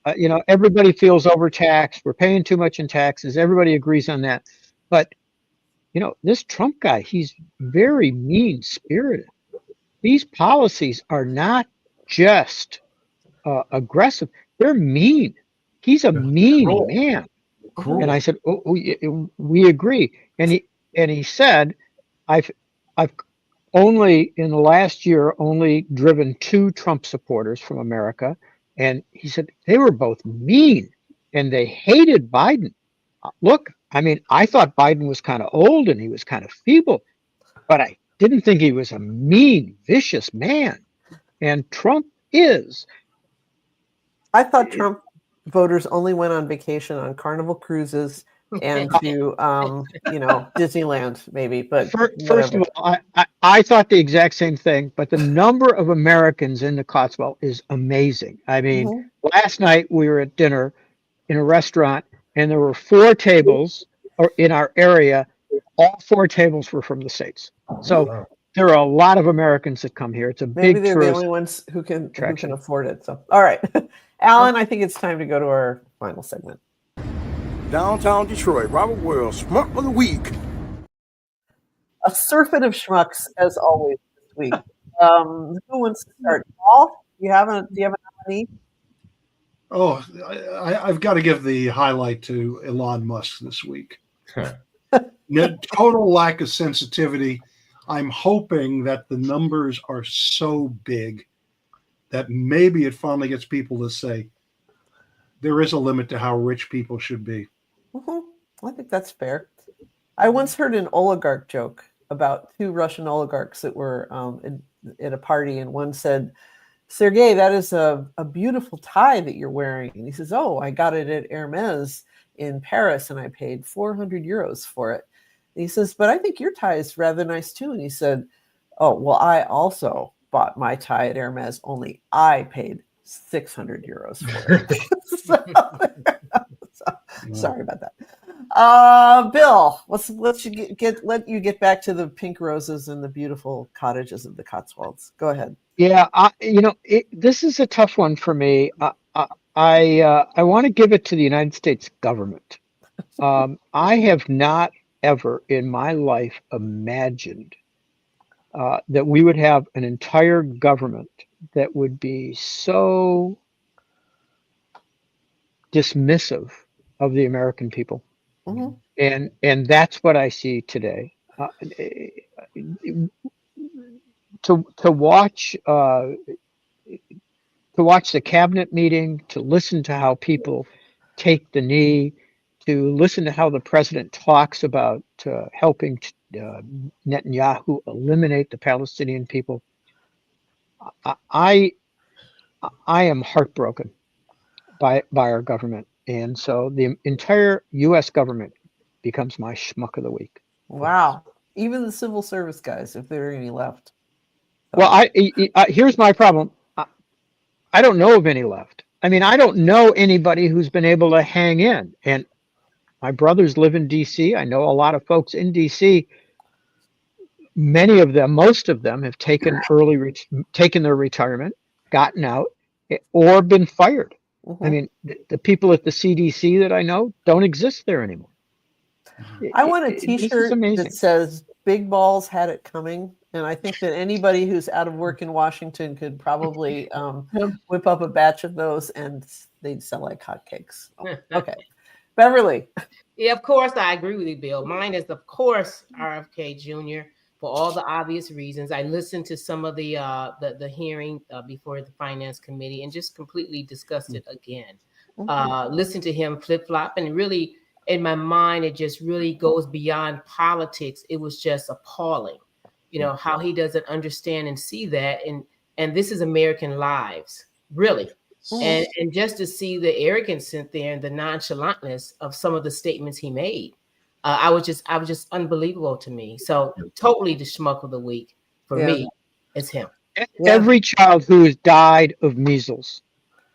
Everybody feels overtaxed. We're paying too much in taxes. Everybody agrees on that. But, this Trump guy, he's very mean-spirited. These policies are not just aggressive. They're mean. He's a mean man." Cool. And I said, we agree. And he said, I've only in the last year only driven 2 Trump supporters from America. And he said they were both mean and they hated Biden. Look, I mean, I thought Biden was kind of old and he was kind of feeble, but I didn't think he was a mean, vicious man. And Trump is. I thought Trump voters only went on vacation on Carnival cruises and to Disneyland maybe. But first of all, I thought the exact same thing, but the number of Americans in the Cotswold is amazing. I mean, last night we were at dinner in a restaurant and there were 4 tables in our area. All 4 tables were from the States. So there are a lot of Americans that come here. It's a maybe big they're the only ones who can afford it. So all right. Alan, I think it's time to go to our final segment. Downtown Detroit, Robert Wells, Schmuck of the Week. A surfeit of schmucks, as always, this week. Who wants to start? Paul, do you have a nominee? Oh, I've got to give the highlight to Elon Musk this week. Total lack of sensitivity. I'm hoping that the numbers are so big that maybe it finally gets people to say there is a limit to how rich people should be. I think that's fair. I once heard an oligarch joke about 2 Russian oligarchs that were at a party, and one said, "Sergey, that is a beautiful tie that you're wearing." And he says, "Oh, I got it at Hermes in Paris, and I paid 400 euros for it." And he says, "But I think your tie is rather nice too." And he said, "Oh, well, I also bought my tie at Hermes, only I paid 600 euros for it." Sorry about that. Bill, let's let you get back to the pink roses and the beautiful cottages of the Cotswolds. Go ahead. Yeah, this is a tough one for me. I want to give it to the United States government. I have not ever in my life imagined that we would have an entire government that would be so dismissive of the American people. Mm-hmm. And that's what I see today. To watch the cabinet meeting, to listen to how people take the knee, to listen to how the president talks about helping Netanyahu eliminate the Palestinian people. I am heartbroken by our government, and so the entire U.S. government becomes my schmuck of the week. Wow, even the civil service guys, if there are any left. Well, here's my problem. I don't know of any left. I mean, I don't know anybody who's been able to hang in. And my brothers live in D.C. I know a lot of folks in D.C. Many of them, most of them, have taken their retirement, gotten out, or been fired. Mm-hmm. I mean, the people at the CDC that I know don't exist there anymore. I want a T-shirt that says "Big Balls had it coming." And I think that anybody who's out of work in Washington could probably whip up a batch of those, and they'd sell like hotcakes. Okay. Beverly. Yeah, of course, I agree with you, Bill. Mine is, of course, RFK Jr. for all the obvious reasons. I listened to some of the hearing before the Finance Committee and just completely discussed it again. Listen to him flip-flop, and really, in my mind, it just really goes beyond politics. It was just appalling. You know, how he doesn't understand and see that. And this is American lives, really. And just to see the arrogance in there and the nonchalantness of some of the statements he made, I was just unbelievable to me. So totally the schmuck of the week for me is him. Every child who has died of measles,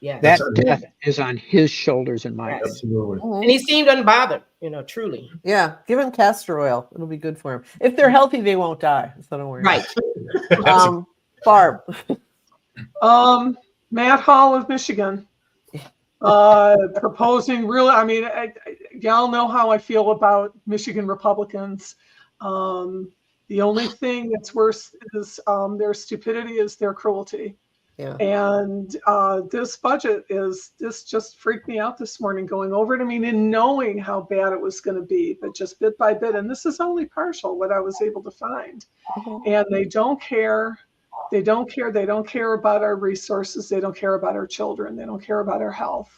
that death is on his shoulders and mine. Absolutely. And he seemed unbothered, truly. Yeah, give him castor oil. It'll be good for him. If they're healthy, they won't die. So don't worry. Right. Barb. Matt Hall of Michigan proposing y'all know how I feel about Michigan Republicans. The only thing that's worse is their stupidity is their cruelty. Yeah. And this budget just freaked me out this morning going over it. I mean, in knowing how bad it was going to be, but just bit by bit. And this is only partial what I was able to find. And they don't care. They don't care. They don't care about our resources. They don't care about our children. They don't care about our health.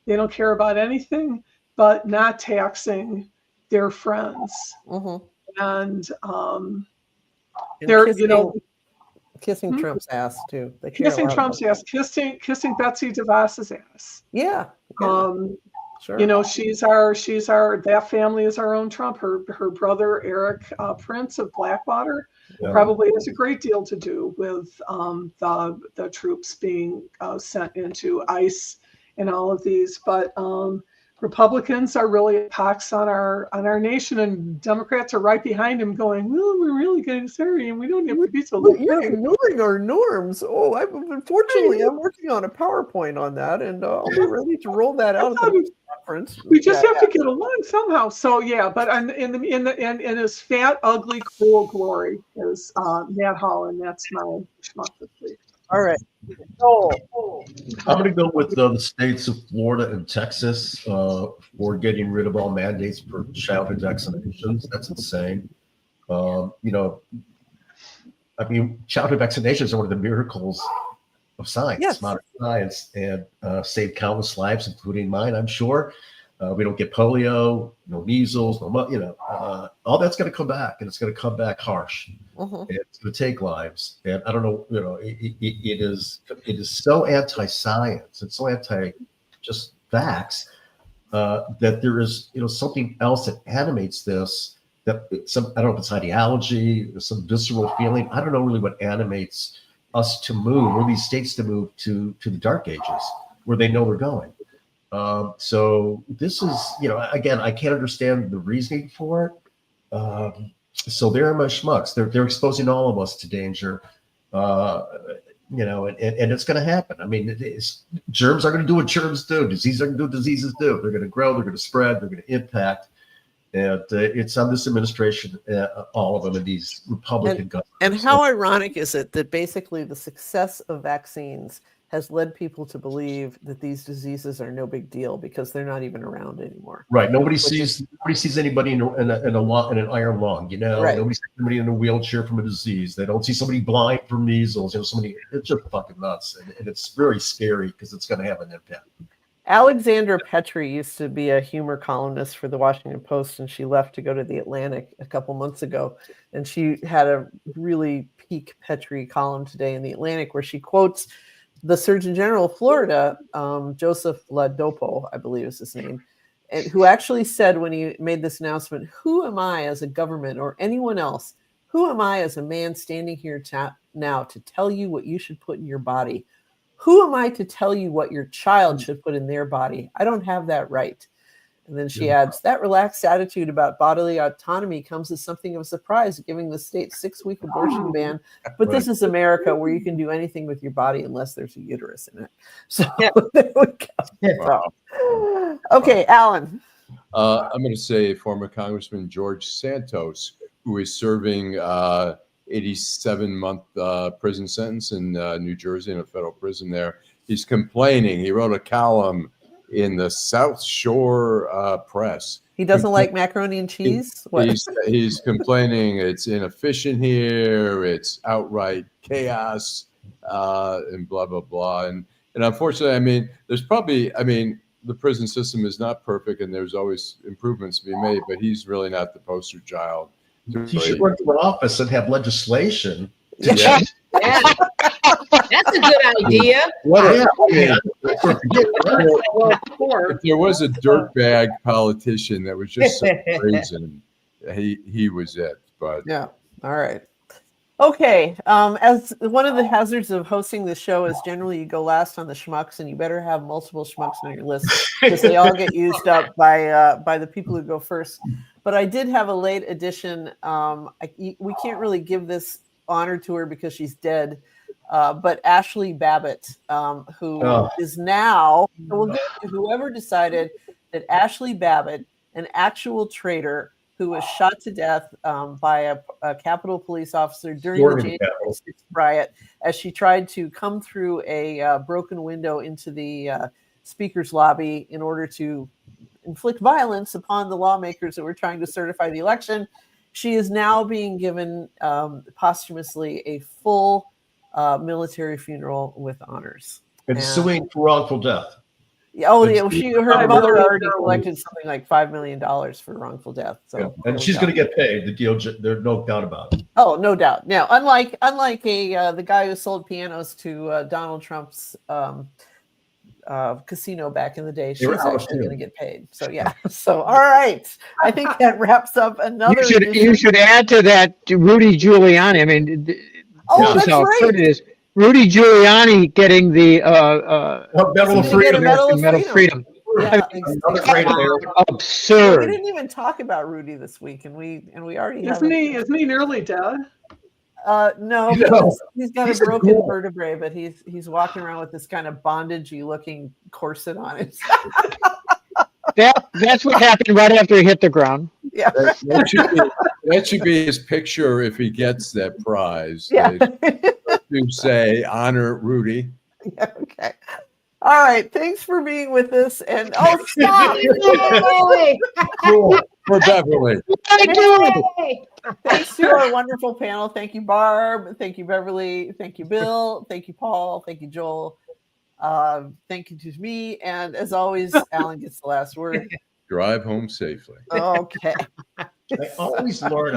They don't care about anything but not taxing their friends. And they're, kissing Trump's ass too. Kissing Trump's ass, kissing Betsy DeVos's ass. Yeah. Sure. That family is our own Trump. Her brother Eric Prince of Blackwater probably has a great deal to do with the troops being sent into ICE and all of these. But Republicans are really a pox on our nation, and Democrats are right behind him going, well, we're really getting sorry, and we don't have to be so You're ignoring our norms. Unfortunately, I'm working on a PowerPoint on that, and I'll be ready to roll that out at the conference. We just have to get along somehow. So but in his fat, ugly, cruel glory is Matt Hall, and that's my schmuck this week. All right. I'm going to go with the states of Florida and Texas for getting rid of all mandates for childhood vaccinations. That's insane. Childhood vaccinations are one of the miracles of science, modern science, and saved countless lives, including mine, I'm sure. We don't get polio, no measles, all that's going to come back, and it's going to come back harsh. It's going to take lives, and I don't know. It is so anti-science and so anti just facts that there is something else that animates this. I don't know if it's ideology, some visceral feeling. I don't know really what animates us to move, or these states to move to the dark ages where they know we're going. So this is, again, I can't understand the reasoning for it. So they're my schmucks. They're exposing all of us to danger. And it's going to happen. I mean, germs are going to do what germs do. Diseases are going to do what diseases do. They're going to grow. They're going to spread. They're going to impact. And it's on this administration, all of them, and these Republican governments. And how ironic is it that basically the success of vaccines has led people to believe that these diseases are no big deal because they're not even around anymore. Right. Nobody sees anybody in an iron lung. Right. Nobody sees anybody in a wheelchair from a disease. They don't see somebody blind from measles. It's just fucking nuts, and it's very scary because it's going to have an impact. Alexandra Petrie used to be a humor columnist for the Washington Post, and she left to go to the Atlantic a couple months ago. And she had a really peak Petrie column today in the Atlantic where she quotes the Surgeon General of Florida, Joseph Ladopo, I believe is his name, and who actually said when he made this announcement, who am I as a government or anyone else? Who am I as a man standing here now to tell you what you should put in your body? Who am I to tell you what your child should put in their body? I don't have that right. And then she adds, that relaxed attitude about bodily autonomy comes as something of a surprise, giving the state 6-week abortion ban. But this is America where you can do anything with your body unless there's a uterus in it. So there we go. Wow. Okay, Allan. I'm going to say former Congressman George Santos, who is serving 87-month prison sentence in New Jersey in a federal prison there. He's complaining. He wrote a column in the South Shore Press. He doesn't like macaroni and cheese? He's complaining it's inefficient here, it's outright chaos, and blah, blah, blah. And unfortunately, the prison system is not perfect and there's always improvements to be made, but he's really not the poster child. He should run to an office and have legislation. Yeah. That's a good idea. If there was a dirtbag politician that was just so brazen, he was it. But yeah, all right. Okay, as one of the hazards of hosting this show is generally you go last on the schmucks, and you better have multiple schmucks on your list because they all get used up by the people who go first. But I did have a late addition. We can't really give this honor to her because she's dead. But Ashley Babbitt, who is now, whoever decided that Ashley Babbitt, an actual traitor who was shot to death by a Capitol police officer during the January 6th riot as she tried to come through a broken window into the speaker's lobby in order to inflict violence upon the lawmakers that were trying to certify the election. She is now being given posthumously a full military funeral with honors. And suing for wrongful death. Oh, yeah. Her mother already collected something like $5 million for wrongful death. So, yeah. And she's going to get paid. The DOJ, there's no doubt about it. Oh, no doubt. Now, unlike the guy who sold pianos to Donald Trump's casino back in the day, she's actually going to get paid. So yeah. So all right, I think that wraps up another. You should add to that Rudy Giuliani. I mean, that's right. It is. Rudy Giuliani getting the Medal of Freedom. Yeah, absurd. We didn't even talk about Rudy this week, and we already isn't he nearly dead? No, he's got a broken vertebrae, but he's walking around with this kind of bondagey looking corset on it. That's what happened right after he hit the ground. Yeah, that should be his picture if he gets that prize. Yeah. To say honor Rudy. Yeah, okay. All right. Thanks for being with us. And stop! For Beverly. Thanks to our wonderful panel. Thank you, Barb. Thank you, Beverly. Thank you, Bill. Thank you, Paul. Thank you, Joel. Thank you to me. And as always, Allan gets the last word. Drive home safely. Okay. I always learn.